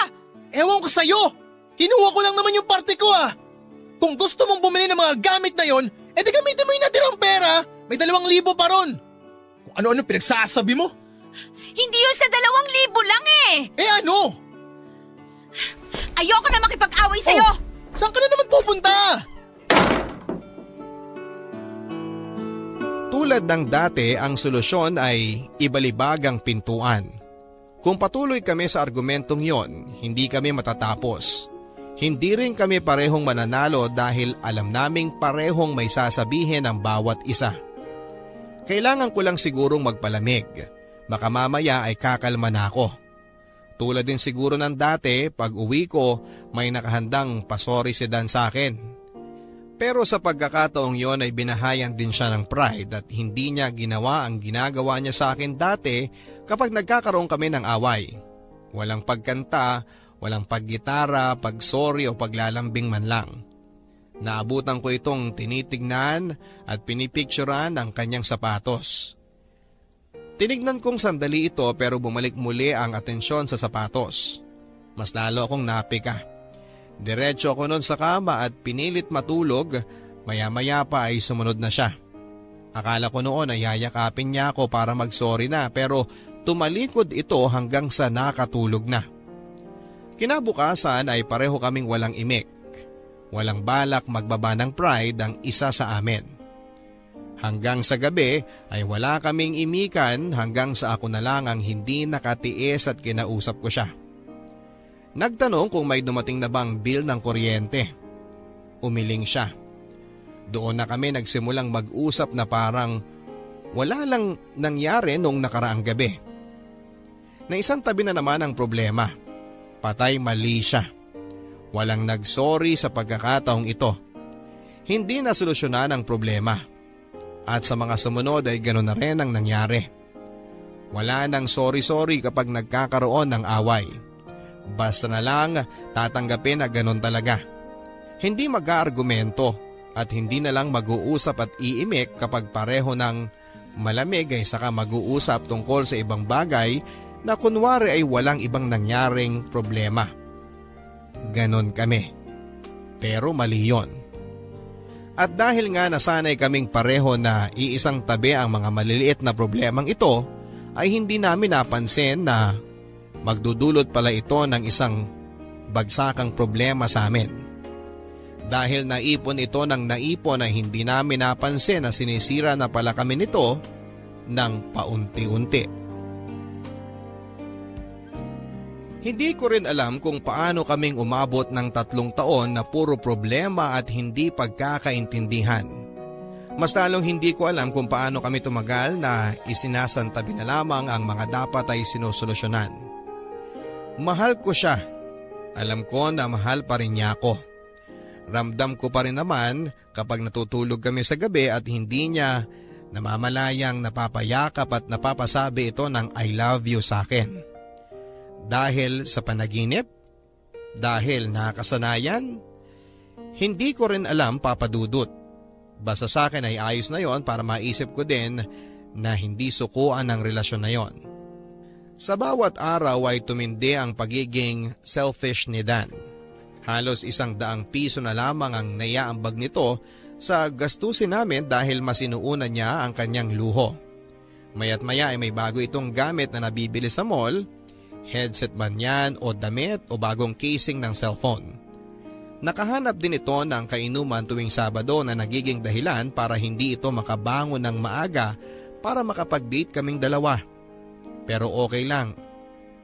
Ewan ko sa'yo! Kinuha ko lang naman yung parte ko ah! Kung gusto mong bumili ng mga gamit na yon, edi gamitin mo yung natirang pera. May 2,000 pa ron. Kung ano-ano pinagsasabi mo? Hindi yun sa 2,000 lang eh! Ano? Ayoko na makipag-away sa'yo! Oh, saan ka na naman pupunta? Tulad ng dati, ang solusyon ay ibalibag ang pintuan. Kung patuloy kami sa argumentong yon, hindi kami matatapos. Hindi rin kami parehong mananalo dahil alam naming parehong may sasabihin ang bawat isa. Kailangan ko lang sigurong magpalamig. Baka mamaya ay kakalma na ako. Tulad din siguro ng dati, pag uwi ko, may nakahandang pasori si Dan sa akin. Pero sa pagkakataong yon ay binahayan din siya ng pride at hindi niya ginawa ang ginagawa niya sa akin dati kapag nagkakaroon kami ng away. Walang pagkanta, walang paggitara, pagsorry o paglalambing man lang. Naabutan ko itong tinitignan at pinipicturan ang kanyang sapatos. Tinignan kong sandali ito pero bumalik muli ang atensyon sa sapatos. Mas lalo akong napika. Diretso ako nun sa kama at pinilit matulog, maya-maya pa ay sumunod na siya. Akala ko noon ay yayakapin niya ako para mag-sorry na pero tumalikod ito hanggang sa nakatulog na. Kinabukasan ay pareho kaming walang imik. Walang balak magbaba ng pride ang isa sa amin. Hanggang sa gabi ay wala kaming imikan hanggang sa ako na lang ang hindi nakatiis at kinausap ko siya. Nagtanong kung may dumating na bang bill ng kuryente. Umiling siya. Doon na kami nagsimulang mag-usap na parang wala lang nangyari nung nakaraang gabi. Na isang tabi na naman ang problema. Patay mali siya. Walang nagsorry sa pagkakataong ito. Hindi na solusyonan ang problema. At sa mga sumunod ay ganoon na rin ang nangyari. Wala nang sorry-sorry kapag nagkakaroon ng away. Basta na lang tatanggapin na ganoon talaga. Hindi mag-aargumento at hindi na lang mag-uusap at iimik kapag pareho ng malamig ay saka mag-uusap tungkol sa ibang bagay na kunwari ay walang ibang nangyaring problema. Ganon kami. Pero mali yun. At dahil nga nasanay kaming pareho na iisang tabi ang mga maliliit na problemang ito, ay hindi namin napansin na magdudulot pala ito ng isang bagsakang problema sa amin. Dahil naipon ito ng naipon ay hindi namin napansin na sinisira na pala kami nito ng paunti-unti. Hindi ko rin alam kung paano kaming umabot ng 3 taon na puro problema at hindi pagkakaintindihan. Mas lalong hindi ko alam kung paano kami tumagal na isinasantabi na lamang ang mga dapat ay sinusolusyonan. Mahal ko siya. Alam ko na mahal pa rin niya ako. Ramdam ko pa rin naman kapag natutulog kami sa gabi at hindi niya namamalayang napapayakap at napapasabi ito ng I love you sa akin. Dahil sa panaginip? Dahil nakasanayan? Hindi ko rin alam, Papa Dudut. Basta sa akin ay ayos na yon para maisip ko din na hindi sukuan ang relasyon na yon. Sa bawat araw ay tumindi ang pagiging selfish ni Dan. Halos 100 piso na lamang ang naiaambag nito sa gastusin namin dahil mas inuuna niya ang kanyang luho. Maya't maya ay may bago itong gamit na nabibili sa mall. Headset man yan o damit o bagong casing ng cellphone. Nakahanap din ito ng kainuman tuwing Sabado na nagiging dahilan para hindi ito makabangon ng maaga para makapag-date kaming dalawa. Pero okay lang,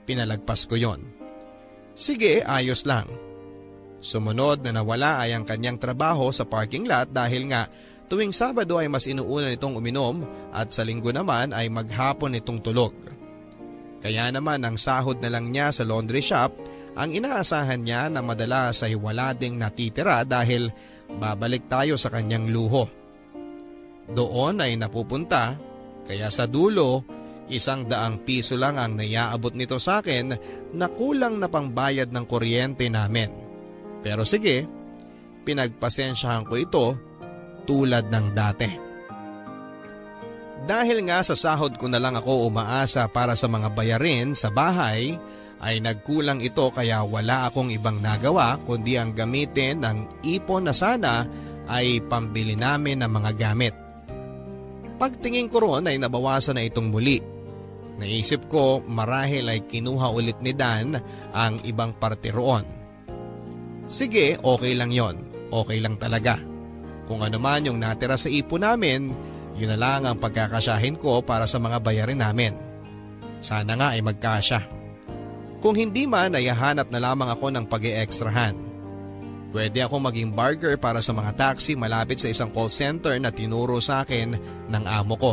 pinalagpas ko yon. Sige, ayos lang. Sumunod na nawala ay ang kanyang trabaho sa parking lot dahil nga tuwing Sabado ay mas inuuna nitong uminom at sa Linggo naman ay maghapon nitong tulog. Kaya naman ang sahod na lang niya sa laundry shop ang inaasahan niya na madalas ay wala ding natitira dahil babalik tayo sa kanyang luho. Doon ay napupunta kaya sa dulo 100 piso lang ang naiaabot nito sa akin na kulang na pangbayad ng kuryente namin. Pero sige, pinagpasensyahan ko ito tulad ng dati. Dahil nga sa sahod ko na lang ako umaasa para sa mga bayarin sa bahay, ay nagkulang ito kaya wala akong ibang nagawa kundi ang gamitin ng ipon na sana ay pambili namin ng mga gamit. Pagtingin ko roon ay nabawasan na itong muli. Naisip ko marahil ay kinuha ulit ni Dan ang ibang parte roon. Sige, okay lang yon. Okay lang talaga. Kung ano man yung natira sa ipon namin, yun na lang ang pagkakasyahin ko para sa mga bayarin namin. Sana nga ay magkasya. Kung hindi man ay hahanap na lamang ako ng pag-e-extrahan. Pwede ako maging barker para sa mga taxi malapit sa isang call center na tinuro sa akin ng amo ko.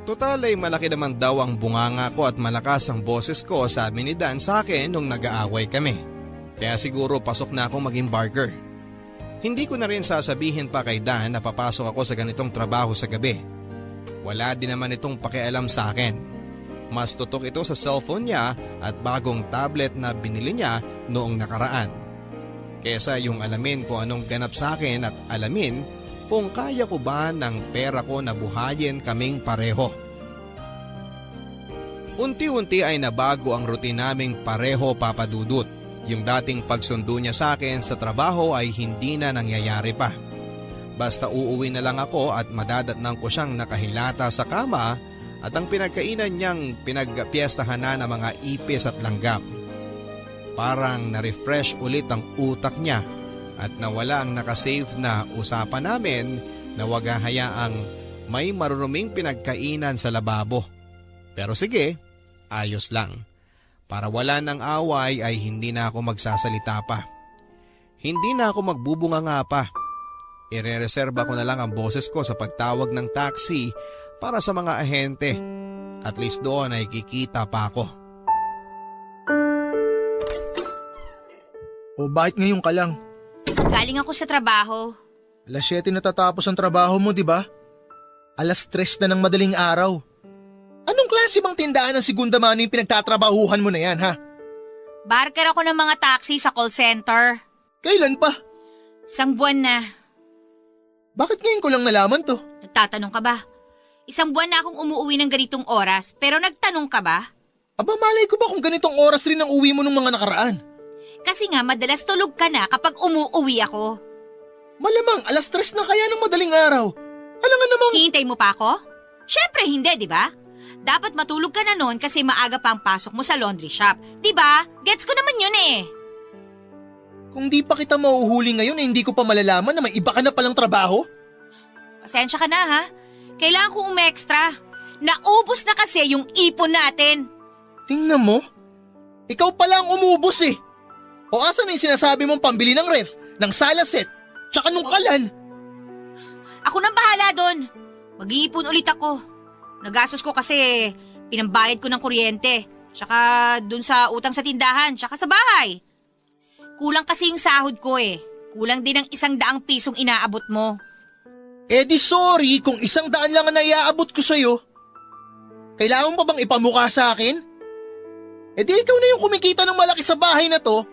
Total ay malaki naman daw ang bunganga ko at malakas ang boses ko, sabi ni Dan sa akin nung nag-aaway kami. Kaya siguro pasok na akong maging barker. Hindi ko na rin sasabihin pa kay Dan na papasok ako sa ganitong trabaho sa gabi. Wala din naman itong pakialam sa akin. Mas tutok ito sa cellphone niya at bagong tablet na binili niya noong nakaraan. kesa yung alamin kung anong ganap sa akin at alamin kung kaya ko ba ng pera ko na buhayin kaming pareho. Unti-unti ay nabago ang routine naming pareho, Papa Dudut. Yung dating pagsundo niya sa akin sa trabaho ay hindi na nangyayari pa. Basta uuwi na lang ako at madadatnang ko siyang nakahilata sa kama at ang pinagkainan niyang pinagpiestahan na ng mga ipis at langgam. Parang na-refresh ulit ang utak niya at nawala ang nakasave na usapan namin na wag hayaang may maruruming pinagkainan sa lababo. Pero sige, ayos lang. Para wala ng away ay hindi na ako magsasalita pa. Hindi na ako magbubunga nga pa. Irereserba ko na lang ang boses ko sa pagtawag ng taxi para sa mga ahente. At least doon ay kikita pa ako. O bakit ngayon ka lang? Galing ako sa trabaho. Alas 7 natatapos ang trabaho mo, di ba? Alas 3 na ng madaling araw. Anong klase bang tindahan ng segunda mano yung pinagtatrabahuhan mo na yan, ha? Barker ako ng mga taxi sa call center. Kailan pa? Isang buwan na. Bakit ngayon ko lang nalaman to? Nagtatanong ka ba? Isang buwan na akong umuwi ng ganitong oras, pero nagtanong ka ba? Aba, malay ko ba kung ganitong oras rin ang uwi mo nung mga nakaraan? Kasi nga madalas tulog ka na kapag umuwi ako. Malamang alas 3 na kaya ng madaling araw. Alam nga namang… Hihintay mo pa ako? Syempre hindi, di ba? Dapat matulog ka na noon kasi maaga pa ang pasok mo sa laundry shop. Di ba? Gets ko naman yun eh. Kung di pa kita mahuhuli ngayon eh, hindi ko pa malalaman na may iba ka na palang trabaho. Pasensya ka na ha. Kailangan ko umextra. Naubos na kasi yung ipon natin. Tingnan mo. Ikaw pala ang umubos eh. O asan na yung sinasabi mong pambili ng ref, ng sala set, tsaka nung kalan? Ako nang bahala doon. Mag-iipon ulit ako. Nagastos ko kasi pinambayad ko ng kuryente. Tsaka dun sa utang sa tindahan, tsaka sa bahay. Kulang kasi yung sahod ko eh. Kulang din ang 100 pisong inaabot mo. Eh di sorry kung 100 lang ang naiaabot ko sa'yo. Kailangan mo pa bang ipamukha sa akin? Eh di ikaw na yung kumikita ng malaki sa bahay na to.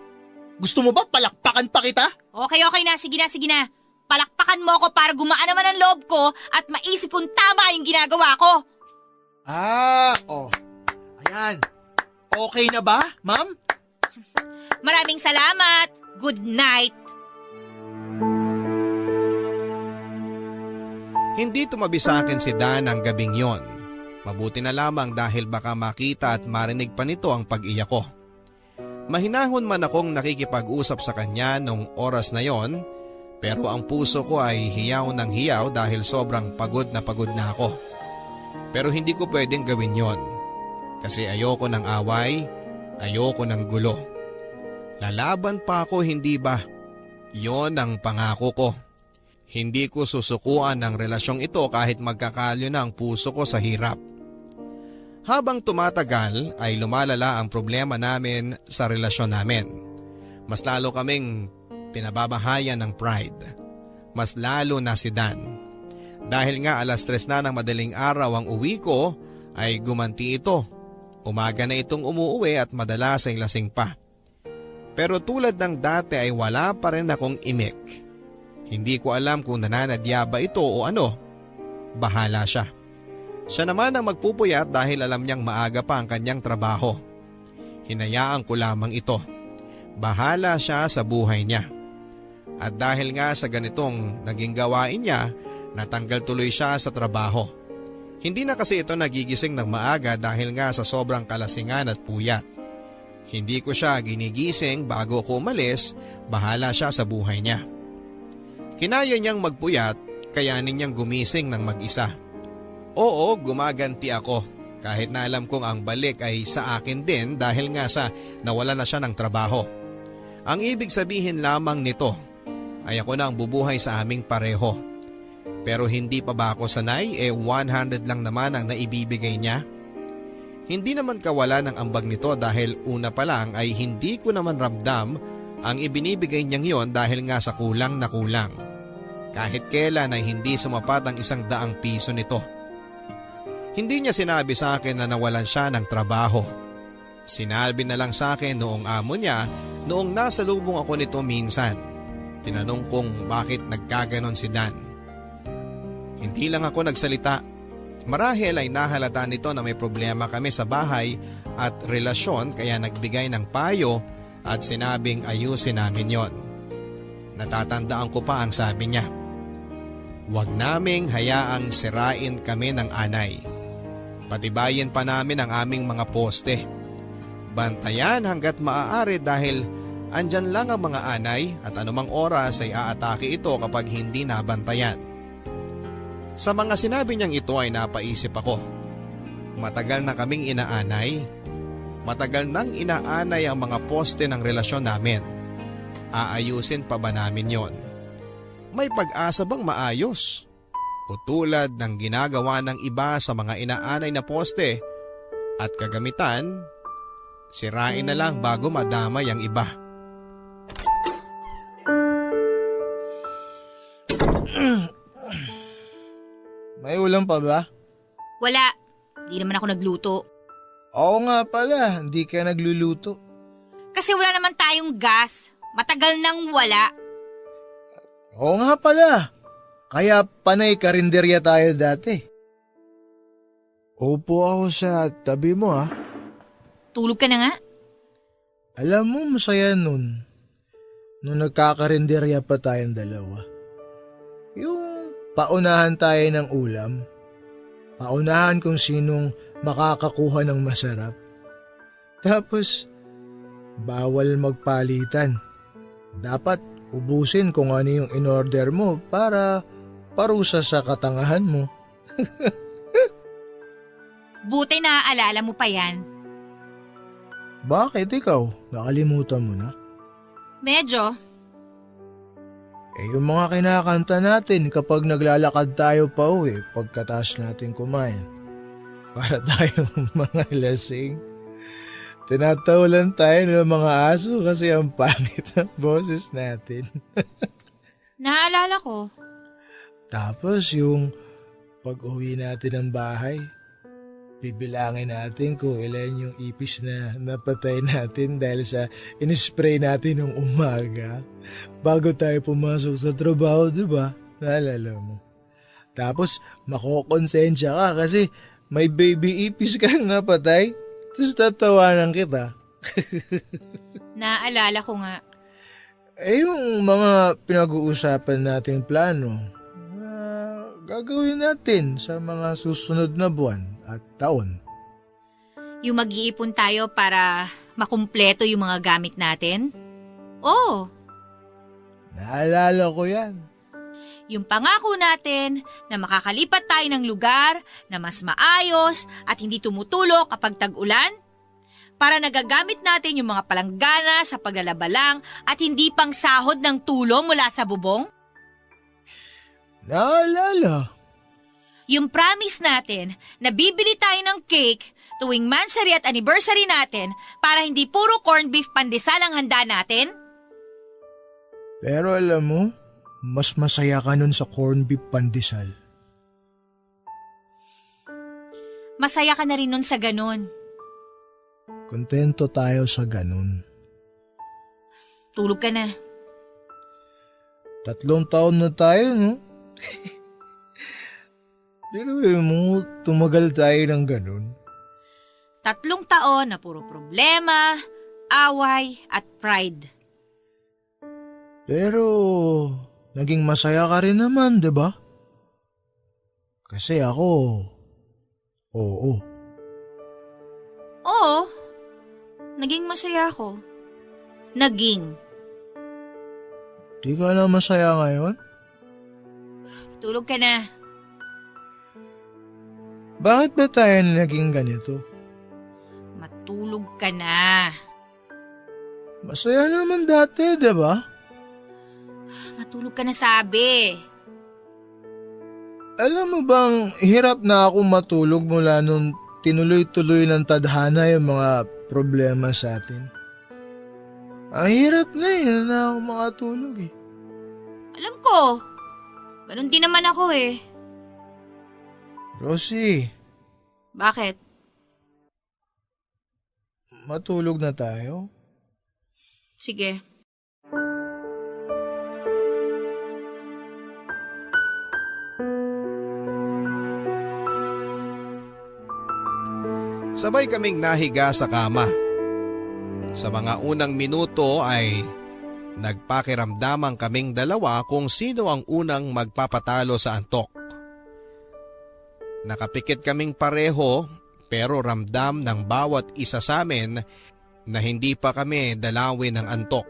Gusto mo ba palakpakan pa kita? Okay na. Sige na. Palakpakan mo ako para gumaan naman ang loob ko at maisip kong tama yung ginagawa ko. Ayan. Okay na ba, ma'am? Maraming salamat. Good night. Hindi tumabi sa akin si Dan ang gabing yon. Mabuti na lamang dahil baka makita at marinig pa nito ang pag-iyak ko. Mahinahon man akong nakikipag-usap sa kanya nung oras na yon, pero ang puso ko ay hiyaw ng hiyaw dahil sobrang pagod na ako. Pero hindi ko pwedeng gawin yon. Kasi ayoko ng away, ayoko ng gulo. Lalaban pa ako, hindi ba? Yon ang pangako ko. Hindi ko susukuan ng relasyong ito kahit magkakalyo na ang puso ko sa hirap. Habang tumatagal ay lumalala ang problema namin sa relasyon namin. Mas lalo kaming pinababahayan ng pride. Mas lalo na si Dan. Dahil nga alas 3 na ng madaling araw ang uwi ko ay gumanti ito. Umaga na itong umuuwi at madalas ay lasing pa. Pero tulad ng dati ay wala pa rin akong imik. Hindi ko alam kung nananadya ba ito o ano. Bahala siya. Siya naman ang magpupuyat dahil alam niyang maaga pa ang kanyang trabaho. Hinayaan ko lamang ito. Bahala siya sa buhay niya. At dahil nga sa ganitong naging gawain niya, natanggal tuloy siya sa trabaho. Hindi na kasi ito nagigising ng maaga dahil nga sa sobrang kalasingan at puyat. Hindi ko siya ginigising bago ko umalis, bahala siya sa buhay niya. Kinaya niyang magpuyat, kayanin niyang gumising ng mag-isa. Oo, gumaganti ako kahit na alam kong ang balik ay sa akin din dahil nga sa nawala na siya ng trabaho. Ang ibig sabihin lamang nito ay ako na ang bubuhay sa aming pareho. Pero hindi pa ba ako sanay 100 lang naman ang naibibigay niya? Hindi naman kawala ng ambag nito dahil una pa lang ay hindi ko naman ramdam ang ibinibigay niyang yon dahil nga sa kulang na kulang. Kahit kailan ay hindi sumapat ang 100 piso nito. Hindi niya sinabi sa akin na nawalan siya ng trabaho. Sinabi na lang sa akin noong amo niya Noong nasa lubong ako nito minsan, tinanong kong bakit nagkaganon si Dan. Hindi lang ako nagsalita. Marahil ay nahalata nito na may problema kami sa bahay at relasyon kaya nagbigay ng payo at sinabing ayusin namin yon. Natatandaan ko pa ang sabi niya. Huwag naming hayaang sirain kami ng anay. Patibayin pa namin ang aming mga poste. Bantayan hanggat maaari dahil andyan lang ang mga anay at anumang oras ay aatake ito kapag hindi nabantayan. Sa mga sinabi niyang ito ay napaisip ako. Matagal na kaming inaanay. Matagal nang inaanay ang mga poste ng relasyon namin. Aayusin pa ba namin yon? May pag-asa bang maayos? O tulad ng ginagawa ng iba sa mga inaanay na poste at kagamitan, sirain na lang bago madamay ang iba. May ulam pa ba? Wala. Di naman ako nagluto. Oo nga pala, hindi ka nagluluto. Kasi wala naman tayong gas. Matagal nang wala. Oo nga pala, kaya panay karinderya tayo dati. Upo ako sa tabi mo ah. Tulog ka na nga. Alam mo masaya nun, nung nagkakarinderya pa tayong dalawa. Yung paunahan tayo ng ulam, paunahan kung sinong makakakuha ng masarap. Tapos, bawal magpalitan. Dapat ubusin kung ano yung in-order mo para parusa sa katangahan mo. Buti naaalala mo pa yan. Bakit ikaw? Nakalimutan mo na? Medyo. Yung mga kinakanta natin kapag naglalakad tayo pa uwi pagkatapos natin kumain. Para tayong mga lasing. Tinatawalan tayo ng mga aso kasi ang pangit ng boses natin. Naaalala ko. Tapos yung pag-uwi natin ng bahay, bibilangin natin kung ilan yung ipis na napatay natin dahil sa in-spray natin nung umaga bago tayo pumasok sa trabaho, diba? Naalala mo. Tapos makokonsensya ka kasi may baby ipis kang napatay. Tapos tatawanan kita. Naaalala ko nga. Yung mga pinag-uusapan nating plano, gagawin natin sa mga susunod na buwan at taon. Yung mag-iipon tayo para makumpleto yung mga gamit natin? Oo. Naalala ko yan. Yung pangako natin na makakalipat tayo ng lugar na mas maayos at hindi tumutulo kapag tag-ulan para nagagamit natin yung mga palanggana sa paglalabalang at hindi pang sahod ng tulong mula sa bubong. Naalala. Yung promise natin na bibili tayo ng cake tuwing mansary at anniversary natin para hindi puro corned beef pandesal ang handa natin. Pero alam mo, mas masaya ka nun sa corned beef pandesal. Masaya ka na rin nun sa ganun. Kontento tayo sa ganun. Tulog ka na. 3 taon na tayo, no? Pero mo, tumagal tayo ng ganun. 3 taon na puro problema, away at pride. Pero naging masaya ka rin naman, di ba? Kasi ako, oo. Oo, naging masaya ako. Naging. Di ka na masaya ngayon? Tulog ka na. Bakit ba tayo naging ganito? Matulog ka na. Masaya naman dati, di ba? Matulog ka na sabi. Alam mo bang hirap na ako matulog mula nung tinuloy-tuloy ng tadhana yung mga problema sa atin. Ang hirap na ako makatulog eh. Alam ko. Ganun din naman ako eh. Rosie, Bakit? matulog na tayo? Sige. Sabay kaming nahiga sa kama. Sa mga unang minuto ay nagpakiramdaman kaming dalawa kung sino ang unang magpapatalo sa antok. Nakapikit kaming pareho pero ramdam ng bawat isa sa amin na hindi pa kami dalawin ng antok.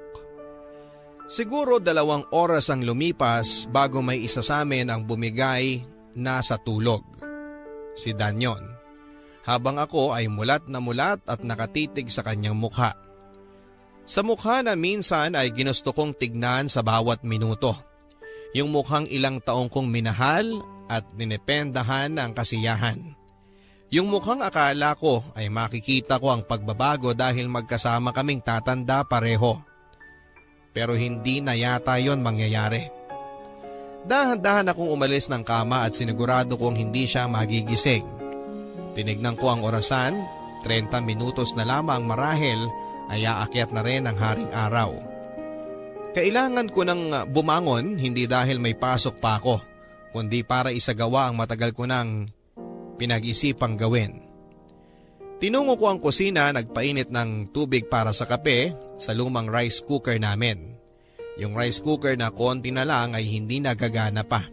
Siguro 2 oras ang lumipas bago may isa sa amin ang bumigay na sa tulog. Si Danyon. Habang ako ay mulat na mulat at nakatitig sa kanyang mukha. Sa mukha na minsan ay ginusto kong tignan sa bawat minuto. Yung mukhang ilang taong kong minahal at ninependahan ng kasiyahan. Yung mukhang akala ko ay makikita ko ang pagbabago dahil magkasama kaming tatanda pareho. Pero hindi na yata yon mangyayari. Dahan-dahan akong umalis ng kama at sinigurado kong hindi siya magigising. Tinignan ko ang orasan, 30 minutos na lamang marahil ay aakyat na rin ang haring araw. Kailangan ko nang bumangon hindi dahil may pasok pa ako, kundi para isagawa ang matagal ko nang pinag-isipang gawin. Tinungo ko ang kusina, nagpainit ng tubig para sa kape sa lumang rice cooker namin. Yung rice cooker na konti na lang ay hindi nagagana pa.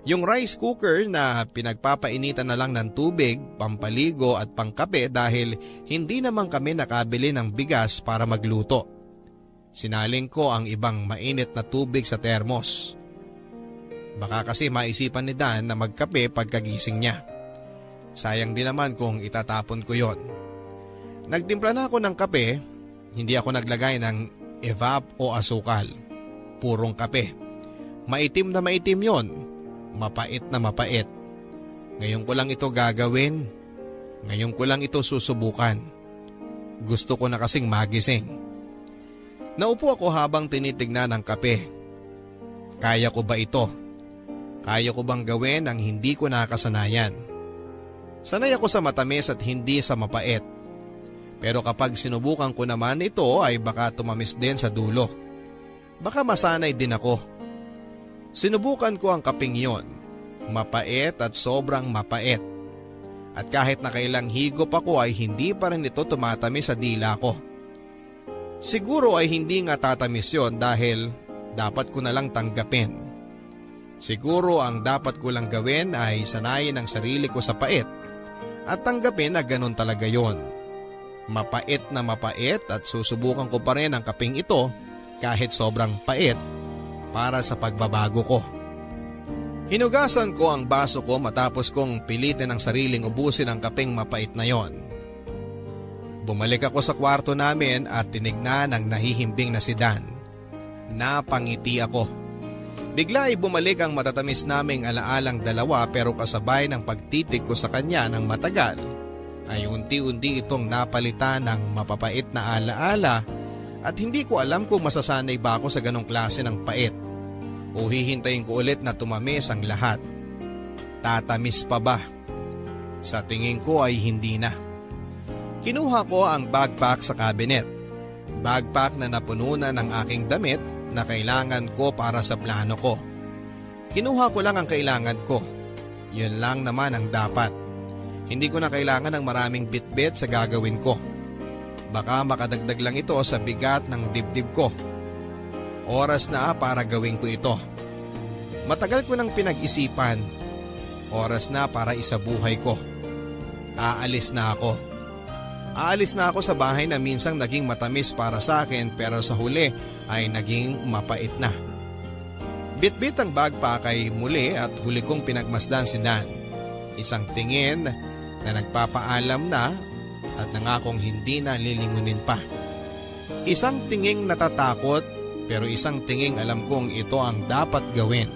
Yung rice cooker na pinagpapainitan na lang ng tubig, pampaligo at pangkape dahil hindi naman kami nakabili ng bigas para magluto. Sinaling ko ang ibang mainit na tubig sa termos. Baka kasi maisipan ni Dan na magkape pagkagising niya. Sayang din naman kung itatapon ko yon. Nagtimpla na ako ng kape, hindi ako naglagay ng evap o asukal. Purong kape. Maitim na maitim yon. Mapait na mapait. Ngayon ko lang ito gagawin. Ngayon ko lang ito susubukan. Gusto ko na kasing magising. Naupo ako habang tinitignan ang kape. Kaya ko ba ito? Kaya ko bang gawin ang hindi ko nakasanayan? Sanay ako sa matamis at hindi sa mapait. Pero kapag sinubukan ko naman ito ay baka tumamis din sa dulo. Baka masanay din ako. Sinubukan ko ang kaping yon, mapait at sobrang mapait. At kahit nakailang higop ako ay hindi pa rin ito tumatamis sa dila ko. Siguro ay hindi nga tatamis yon dahil dapat ko na lang tanggapin. Siguro ang dapat ko lang gawin ay sanayin ang sarili ko sa pait at tanggapin na ganun talaga yon. Mapait na mapait at susubukan ko pa rin ang kaping ito kahit sobrang pait. Para sa pagbabago ko. Hinugasan ko ang baso ko matapos kong pilitin ang sariling ubusin ang kapeng mapait na yon. Bumalik ako sa kwarto namin at tinignan ang nahihimbing na si Dan. Napangiti ako. Bigla ay bumalik ang matatamis naming alaalang dalawa pero kasabay ng pagtitig ko sa kanya ng matagal ay unti-unti itong napalitan ng mapapait na alaala. At hindi ko alam kung masasanay ba ako sa ganong klase ng pait o hihintayin ko ulit na tumamis ang lahat. Tatamis pa ba? Sa tingin ko ay hindi na. Kinuha ko ang backpack sa cabinet. Backpack na napuno na ng aking damit na kailangan ko para sa plano ko. Kinuha ko lang ang kailangan ko. Yun lang naman ang dapat. Hindi ko na kailangan ng maraming bitbit sa gagawin ko. Baka makadagdag lang ito sa bigat ng dibdib ko. Oras na para gawin ko ito. Matagal ko nang pinag-isipan. Oras na para isabuhay ko. Aalis na ako. Aalis na ako sa bahay na minsang naging matamis para sa akin pero sa huli ay naging mapait na. Bitbit ang backpack ay muli at huli kong pinagmasdan si Dan. Isang tingin na nagpapaalam na at nangakong hindi na lilingunin pa. Isang tinging natatakot pero isang tinging alam kong ito ang dapat gawin.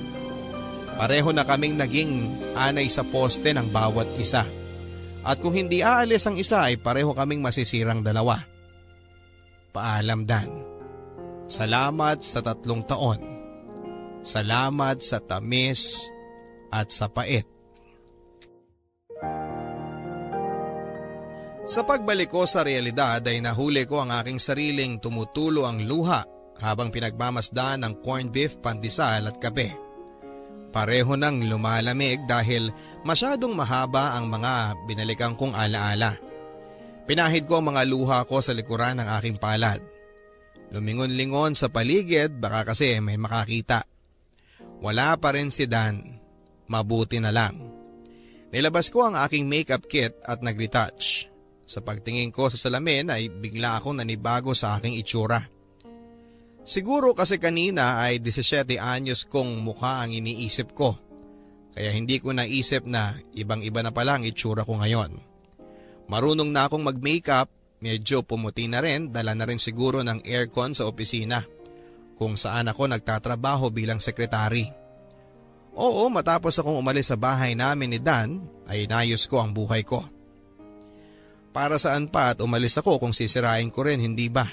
Pareho na kaming naging anay sa poste ng bawat isa. At kung hindi aalis ang isa ay pareho kaming masisirang dalawa. Paalam Dan. Salamat sa 3 taon. Salamat sa tamis at sa pait. Sa pagbalik ko sa realidad ay nahuli ko ang aking sariling tumutulo ang luha habang pinagmamasdan ng corned beef, pandesal at kape. Pareho nang lumalamig dahil masyadong mahaba ang mga binalikan kong alaala. Pinahid ko ang mga luha ko sa likuran ng aking palad. Lumingon-lingon sa paligid baka kasi may makakita. Wala pa rin si Dan. Mabuti na lang. Nilabas ko ang aking makeup kit at nag-retouch. Sa pagtingin ko sa salamin ay bigla akong nanibago sa aking itsura. Siguro kasi kanina ay 17 anyos kong mukha ang iniisip ko. Kaya hindi ko naisip na ibang-iba na pala ang itsura ko ngayon. Marunong na akong mag-makeup, medyo pumuti na rin, dala na rin siguro ng aircon sa opisina kung saan ako nagtatrabaho bilang sekretary. Oo, matapos akong umalis sa bahay namin ni Dan ay inayos ko ang buhay ko. Para saan pa at umalis ako kung sisirain ko rin, hindi ba?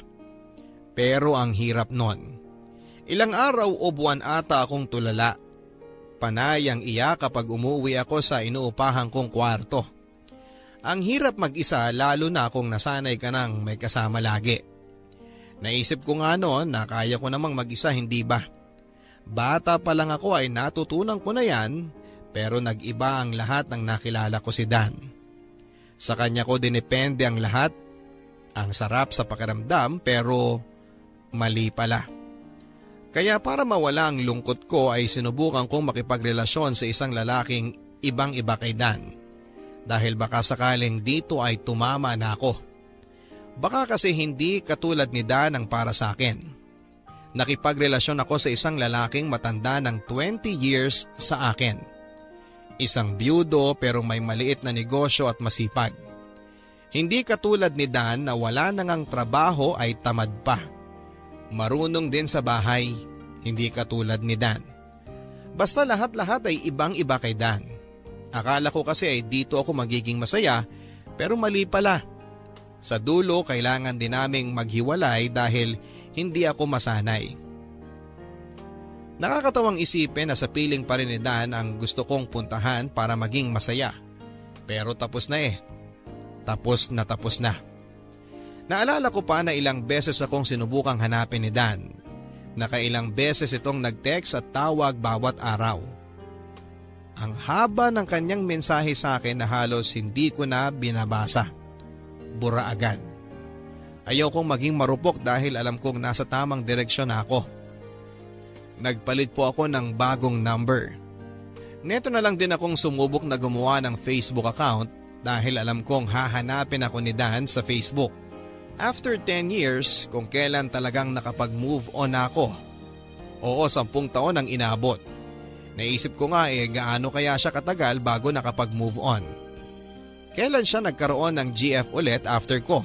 Pero ang hirap nun. Ilang araw o buwan ata akong tulala. Panay ang iyak kapag umuwi ako sa inuupahan kong kwarto. Ang hirap mag-isa lalo na kung nasanay ka nang may kasama lagi. Naisip ko nga noon na kaya ko namang mag-isa, hindi ba? Bata pa lang ako ay natutunan ko na yan, pero nag-iba ang lahat ng nakilala ko si Dan. Sa kanya ko dinepende ang lahat. Ang sarap sa pakiramdam pero mali pala. Kaya para mawala ang lungkot ko ay sinubukan kong makipagrelasyon sa isang lalaking ibang-iba kay Dan. Dahil baka sakaling dito ay tumama na ako. Baka kasi hindi katulad ni Dan ang para sa akin. Nakipagrelasyon ako sa isang lalaking matanda ng 20 years sa akin. Isang byudo pero may maliit na negosyo at masipag. Hindi katulad ni Dan na wala nang trabaho ay tamad pa. Marunong din sa bahay, hindi katulad ni Dan. Basta lahat-lahat ay ibang-iba kay Dan. Akala ko kasi ay dito ako magiging masaya pero mali pala. Sa dulo kailangan din naming maghiwalay dahil hindi ako masanay. Nakakatawang isipin na sa piling pa rin ni Dan ang gusto kong puntahan para maging masaya. Pero tapos na eh. Tapos na. Naalala ko pa na ilang beses akong sinubukang hanapin ni Dan. Nakailang beses itong nag-text at tawag bawat araw. Ang haba ng kanyang mensahe sa akin na halos hindi ko na binabasa. Bura agad. Ayaw kong maging marupok dahil alam kong nasa tamang direksyon ako. Nagpalit po ako ng bagong number. Neto na lang din akong sumubok na gumawa ng Facebook account dahil alam kong hahanapin ako ni Dan sa Facebook. After 10 years, kung kailan talagang nakapag-move on ako. Oo, 10 taon ang inabot. Naisip ko nga gaano kaya siya katagal bago nakapag-move on. Kailan siya nagkaroon ng GF ulit after ko?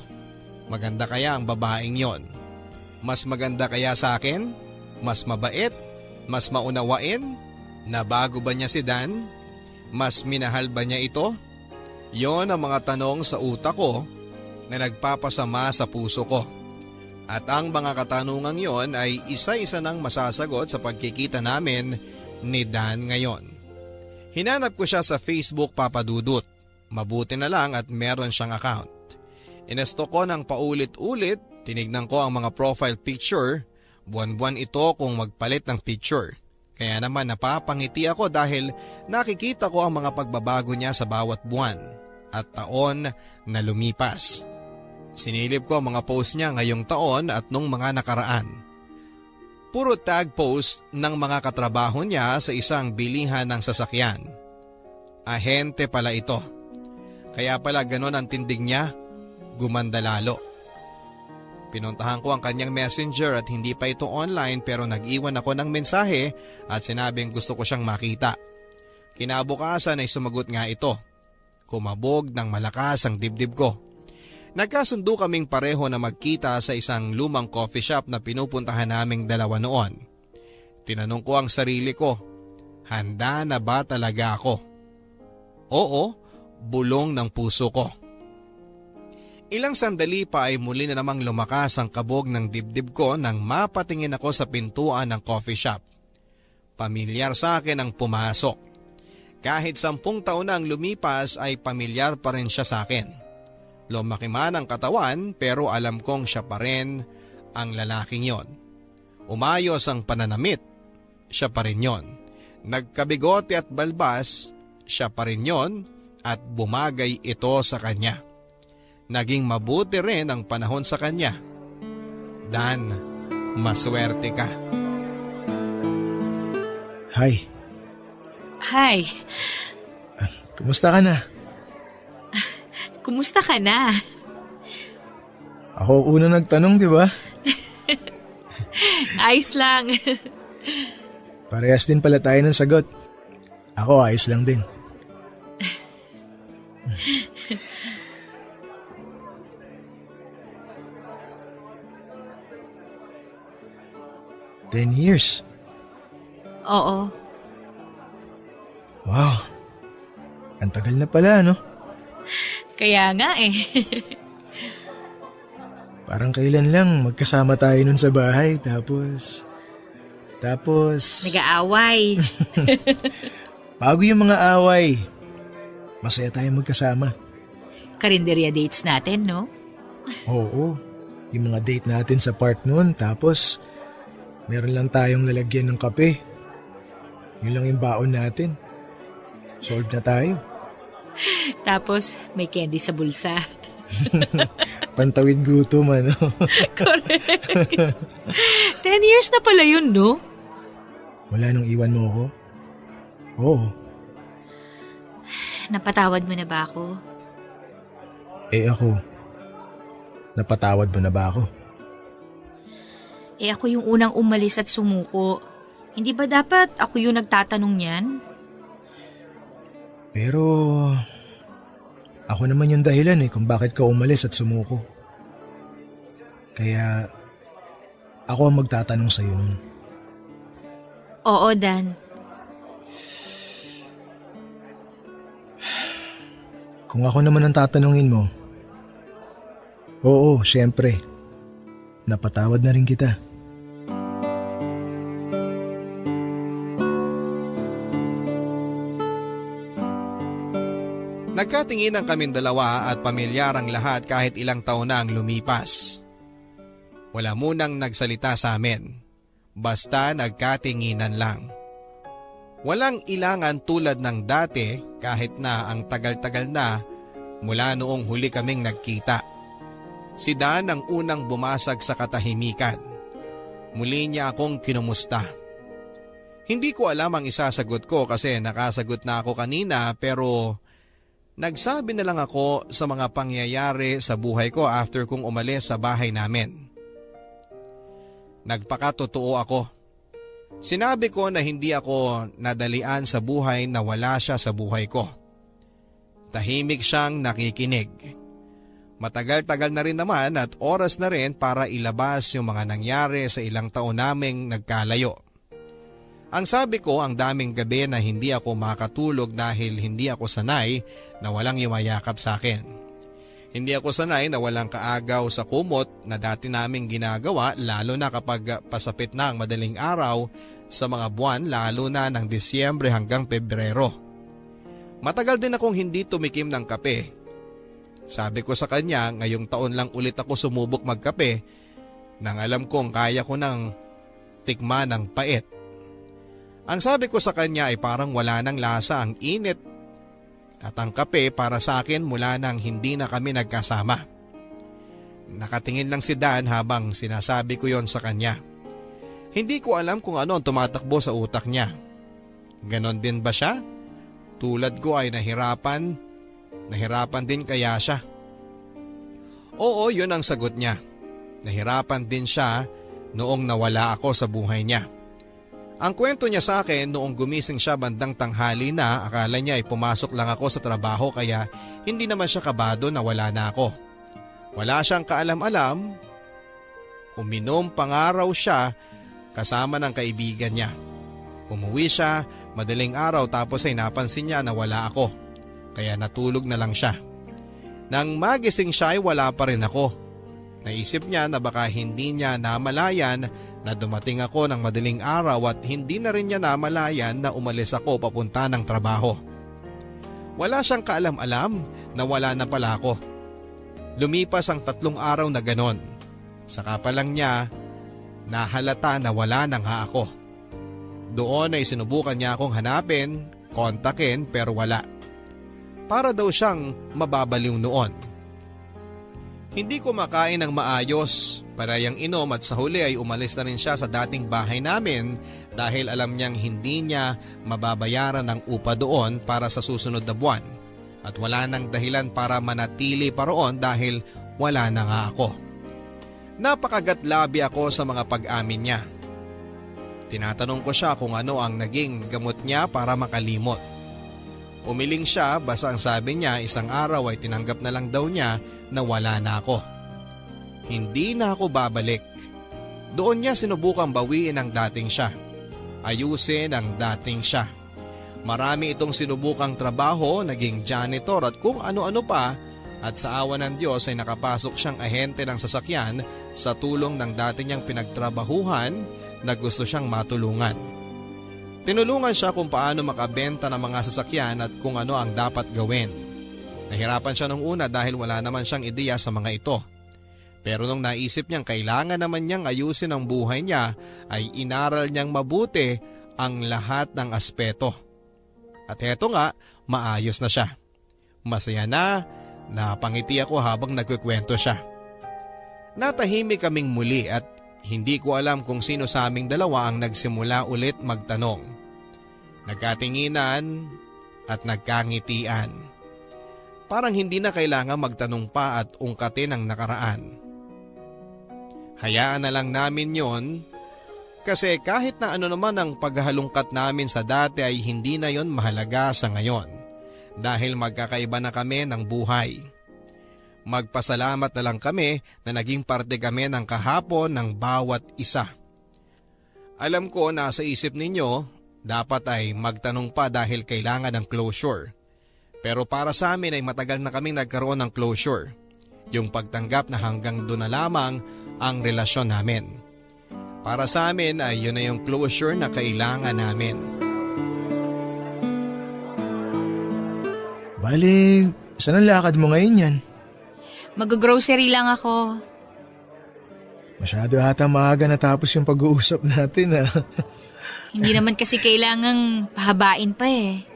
Maganda kaya ang babaeng yon? Mas maganda kaya sa akin? Mas mabait? Mas maunawain? Nabago ba niya si Dan? Mas minahal ba niya ito? Yon ang mga tanong sa utak ko na nagpapasama sa puso ko. At ang mga katanungang yon ay isa-isa nang masasagot sa pagkikita namin ni Dan ngayon. Hinanap ko siya sa Facebook, Papa Dudut. Mabuti na lang at meron siyang account. Inesto ko ng paulit-ulit, tinignan ko ang mga profile picture. Buwan-buwan ito kung magpalit ng picture. Kaya naman napapangiti ako dahil nakikita ko ang mga pagbabago niya sa bawat buwan at taon na lumipas. Sinilip ko ang mga post niya ngayong taon at nung mga nakaraan. Puro tag post ng mga katrabaho niya sa isang bilihan ng sasakyan. Ahente pala ito. Kaya pala ganon ang tindig niya, gumanda lalo. Pinuntahan ko ang kanyang messenger at hindi pa ito online pero nag-iwan ako ng mensahe at sinabing gusto ko siyang makita. Kinabukasan ay sumagot nga ito. Kumabog ng malakas ang dibdib ko. Nagkasundo kaming pareho na magkita sa isang lumang coffee shop na pinupuntahan naming dalawa noon. Tinanong ko ang sarili ko, handa na ba talaga ako? Oo, bulong ng puso ko. Ilang sandali pa ay muli na namang lumakas ang kabog ng dibdib ko nang mapatingin ako sa pintuan ng coffee shop. Pamilyar sa akin ang pumasok. Kahit 10 taon na ang lumipas ay pamilyar pa rin siya sa akin. Lumaki man ang katawan pero alam kong siya pa rin ang lalaking yon. Umayos ang pananamit, siya pa rin yon. Nagkabigote at balbas, siya pa rin yon at bumagay ito sa kanya. Naging mabuti rin ang panahon sa kanya. Dan, maswerte ka. Hi, Hi, kumusta ka na? kumusta ka na? Ako una nagtanong, di ba? Ayos lang. Parehas din pala tayo ng sagot. Ako ayos lang din. 10 years. Oo. Wow. Ang tagal na pala, no? Kaya nga eh. Parang kailan lang magkasama tayo nun sa bahay tapos... Nag-aaway. Bago yung mga away, masaya tayong magkasama. Karinderya dates natin, no? Oo, yung mga date natin sa park noon tapos meron lang tayong lalagyan ng kape. Yun lang yung baon natin. Solve na tayo. Tapos may candy sa bulsa. Pantawid gutom, ano? Correct. 10 years na pala yun, no? Wala nung iwan mo ako? Oo. Napatawad mo na ba ako? Ako, napatawad mo na ba ako? Ako yung unang umalis at sumuko. Hindi ba dapat ako yung nagtatanong niyan? Pero, ako naman yung dahilan kung bakit ka umalis at sumuko. Kaya, ako ang magtatanong sa'yo nun. Oo, Dan. Kung ako naman ang tatanungin mo, oo, syempre. Napatawad na rin kita. Nagkatingin ang kaming dalawa at pamilyar ang lahat kahit ilang taon na ang lumipas. Wala munang nagsalita sa amin. Basta nagkatinginan lang. Walang ilangan tulad ng dati kahit na ang tagal-tagal na mula noong huli kaming nagkita. Si Dan ang unang bumasag sa katahimikan. Muli niya akong kinumusta. Hindi ko alam ang isasagot ko kasi nakasagot na ako kanina pero nagsabi na lang ako sa mga pangyayari sa buhay ko after kong umalis sa bahay namin. Nagpakatotoo ako. Sinabi ko na hindi ako nadalian sa buhay na wala siya sa buhay ko. Tahimik siyang nakikinig. Matagal-tagal na rin naman at oras na rin para ilabas yung mga nangyari sa ilang taon naming nagkalayo. Ang sabi ko ang daming gabi na hindi ako makatulog dahil hindi ako sanay na walang yumayakap sa akin. Hindi ako sanay na walang kaagaw sa kumot na dati naming ginagawa lalo na kapag pasapit na ang madaling araw sa mga buwan lalo na ng Disyembre hanggang Pebrero. Matagal din akong hindi tumikim ng kape. Sabi ko sa kanya ngayong taon lang ulit ako sumubok magkape nang alam kong kaya ko nang tikman ng pait. Ang sabi ko sa kanya ay parang wala nang lasa ang init at ang kape para sa akin mula nang hindi na kami nagkasama. Nakatingin lang si Dan habang sinasabi ko yon sa kanya. Hindi ko alam kung ano ang tumatakbo sa utak niya. Ganon din ba siya? Tulad ko ay nahirapan din kaya siya? Oo, yun ang sagot niya. Nahirapan din siya noong nawala ako sa buhay niya. Ang kwento niya sa akin noong gumising siya bandang tanghali na akala niya ay pumasok lang ako sa trabaho kaya hindi naman siya kabado na wala na ako. Wala siyang kaalam-alam. Uminom pangaraw siya kasama ng kaibigan niya. Umuwi siya madaling araw tapos ay napansin niya na wala ako. Kaya natulog na lang siya. Nang magising siya ay wala pa rin ako. Naisip niya na baka hindi niya namalayan na dumating ako ng madaling araw at hindi na rin niya namalayan na umalis ako papunta ng trabaho. Wala siyang kaalam-alam na wala na pala ako. Lumipas ang 3 araw na ganon. Saka pa lang niya nahalata na wala na nga ako. Doon ay sinubukan niya akong hanapin, kontakin pero wala. Para daw siyang mababaliw noon. Hindi ko makain ng maayos, parayang inom at sa huli ay umalis na rin siya sa dating bahay namin dahil alam niyang hindi niya mababayaran ng upa doon para sa susunod na buwan at wala nang dahilan para manatili pa roon dahil wala na nga ako. Napakagatlabi ako sa mga pag-amin niya. Tinatanong ko siya kung ano ang naging gamot niya para makalimot. Umiling siya basta ang sabi niya isang araw ay tinanggap na lang daw niya na wala na ako. Hindi na ako babalik. Doon niya sinubukang bawiin ang dating siya. Ayusin ang dating siya. Marami itong sinubukang trabaho, naging janitor at kung ano-ano pa at sa awa ng Diyos ay nakapasok siyang ahente ng sasakyan sa tulong ng dati niyang pinagtrabahuhan na gusto siyang matulungan. Tinulungan siya kung paano makabenta ng mga sasakyan at kung ano ang dapat gawin. Nahirapan siya nung una dahil wala naman siyang ideya sa mga ito. Pero nung naisip niyang kailangan naman niyang ayusin ang buhay niya ay inaral niyang mabuti ang lahat ng aspeto. At heto nga, maayos na siya. Masaya na, napangiti ako habang nagkukwento siya. Natahimik kaming muli at hindi ko alam kung sino sa aming dalawa ang nagsimula ulit magtanong. Nagkatinginan at nagkangitian. Parang hindi na kailangan magtanong pa at ungkatin ang nakaraan. Hayaan na lang namin yon kasi kahit na ano naman ang paghahalungkat namin sa dati ay hindi na yon mahalaga sa ngayon dahil magkakaiba na kami ng buhay. Magpasalamat na lang kami na naging parte kami ng kahapon ng bawat isa. Alam ko na sa isip ninyo dapat ay magtanong pa dahil kailangan ng closure. Pero para sa amin ay matagal na kaming nagkaroon ng closure. Yung pagtanggap na hanggang doon na lamang ang relasyon namin. Para sa amin ay yun na yung closure na kailangan namin. Bale, saan ang lakad mo ngayon yan? Mag-grocery lang ako. Masyado ata maaga natapos yung pag-uusap natin Hindi naman kasi kailangang pahabain pa eh.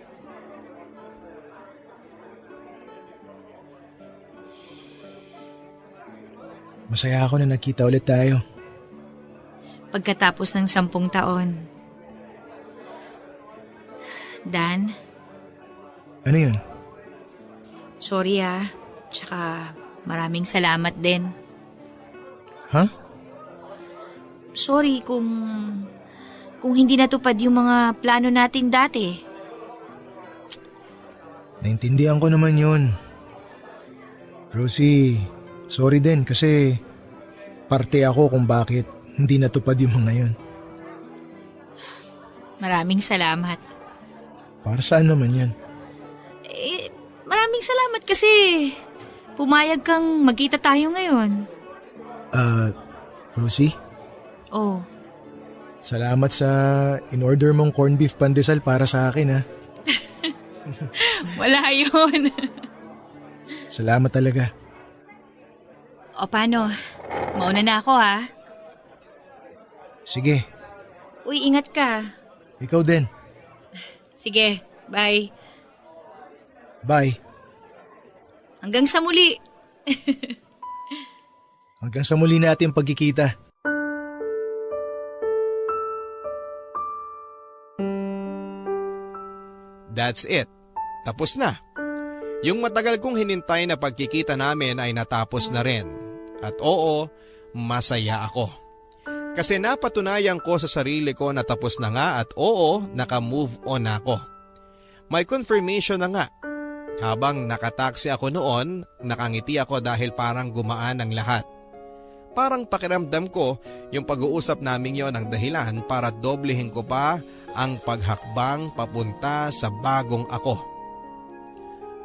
Masaya ako na nagkita ulit tayo. Pagkatapos ng 10 taon. Dan, Ano yun? sorry ah. Tsaka maraming salamat din. Ha? Sorry kung hindi natupad yung mga plano natin dati. Naintindihan ko naman yun. Rosie, sorry din kasi parte ako kung bakit hindi natupad yung mga yun. Maraming salamat. Para saan naman yan? Maraming salamat kasi pumayag kang magkita tayo ngayon. Rosie, Oh, salamat sa in-order mong corned beef pandesal para sa akin wala yun. Salamat talaga. O paano? Mauna na ako ha. Sige, Uy, ingat ka. ikaw din. Sige, bye. Bye. Hanggang sa muli. Hanggang sa muli natin pagkikita. That's it. Tapos na. Yung matagal kong hinintay na pagkikita namin ay natapos na rin. At oo, masaya ako. Kasi napatunayan ko sa sarili ko na tapos na nga at oo, naka-move on ako. May confirmation na nga. Habang nakataksi ako noon, nakangiti ako dahil parang gumaan ang lahat. Parang pakiramdam ko yung pag-uusap namin yon ang dahilan para doblehin ko pa ang paghakbang papunta sa bagong ako.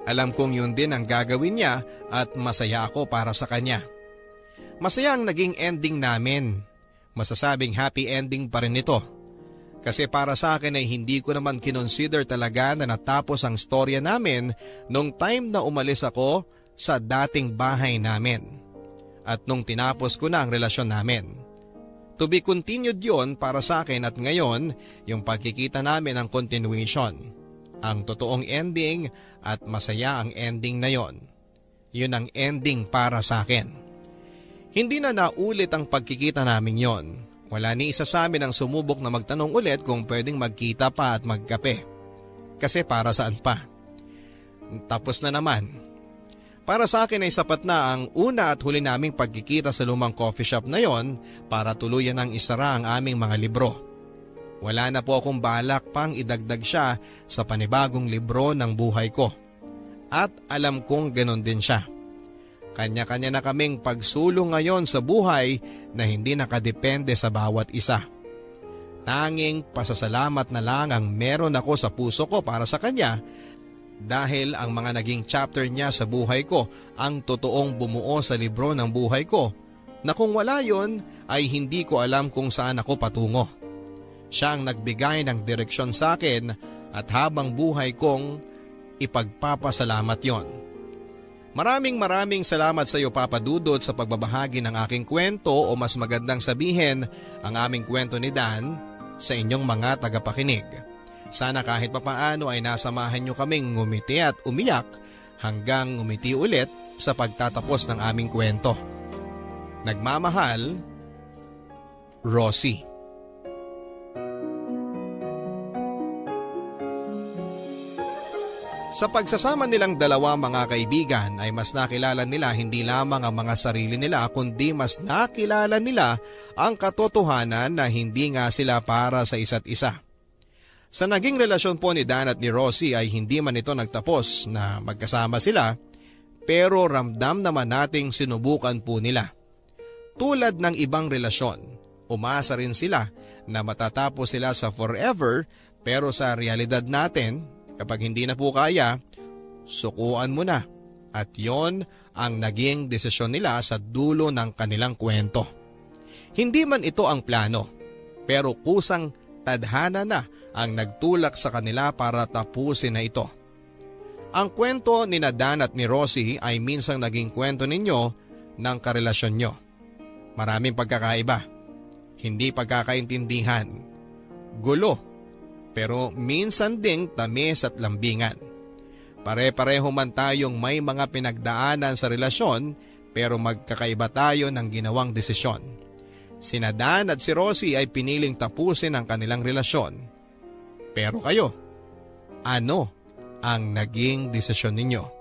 Alam kong yun din ang gagawin niya at masaya ako para sa kanya. Masaya ang naging ending namin. Masasabing happy ending pa rin ito. Kasi para sa akin ay hindi ko naman kinonsider talaga na natapos ang storya namin nung time na umalis ako sa dating bahay namin. At nung tinapos ko na ang relasyon namin. To be continued yon para sa akin at ngayon yung pagkikita namin ang continuation. Ang totoong ending at masaya ang ending na yon. Yun ang ending para sa akin. Hindi na naulit ang pagkikita namin yon. Wala ni isa sa amin ang sumubok na magtanong ulit kung pwedeng magkita pa at magkape. Kasi para saan pa? Tapos na naman. Para sa akin ay sapat na ang una at huli naming pagkikita sa lumang coffee shop na yon para tuluyan ang isara ang aming mga libro. Wala na po akong balak pang idagdag siya sa panibagong libro ng buhay ko. At alam kong ganon din siya. Kanya-kanya na kaming pagsulong ngayon sa buhay na hindi nakadepende sa bawat isa. Tanging pasasalamat na lang ang meron ako sa puso ko para sa kanya dahil ang mga naging chapter niya sa buhay ko ang totoong bumuo sa libro ng buhay ko na kung wala yon ay hindi ko alam kung saan ako patungo. Siya ang nagbigay ng direksyon sa akin at habang buhay kong ipagpapasalamat yon. Maraming salamat sa iyo Papa Dudut sa pagbabahagi ng aking kwento o mas magandang sabihin ang aming kwento ni Dan sa inyong mga tagapakinig. Sana kahit papaano ay nasamahan nyo kaming ngumiti at umiyak hanggang ngumiti ulit sa pagtatapos ng aming kwento. Nagmamahal, Rosie. Sa pagsasama nilang dalawa mga kaibigan ay mas nakilala nila hindi lamang ang mga sarili nila kundi mas nakilala nila ang katotohanan na hindi nga sila para sa isa't isa. Sa naging relasyon po ni Dan at ni Rosie ay hindi man ito nagtapos na magkasama sila pero ramdam naman nating sinubukan po nila. Tulad ng ibang relasyon, umasa rin sila na matatapos sila sa forever pero sa realidad natin, kapag hindi na po kaya, sukuan mo na at yon ang naging desisyon nila sa dulo ng kanilang kwento. Hindi man ito ang plano pero kusang tadhana na ang nagtulak sa kanila para tapusin na ito. Ang kwento ni Dan at ni Rosie ay minsang naging kwento ninyo ng karelasyon nyo. Maraming pagkakaiba, hindi pagkakaintindihan, gulo, pero minsan ding tamis at lambingan. Pare-pareho man tayong may mga pinagdaanan sa relasyon pero magkakaiba tayo ng ginawang desisyon. Sina Dan at si Rosie ay piniling tapusin ang kanilang relasyon. Pero kayo, ano ang naging desisyon ninyo?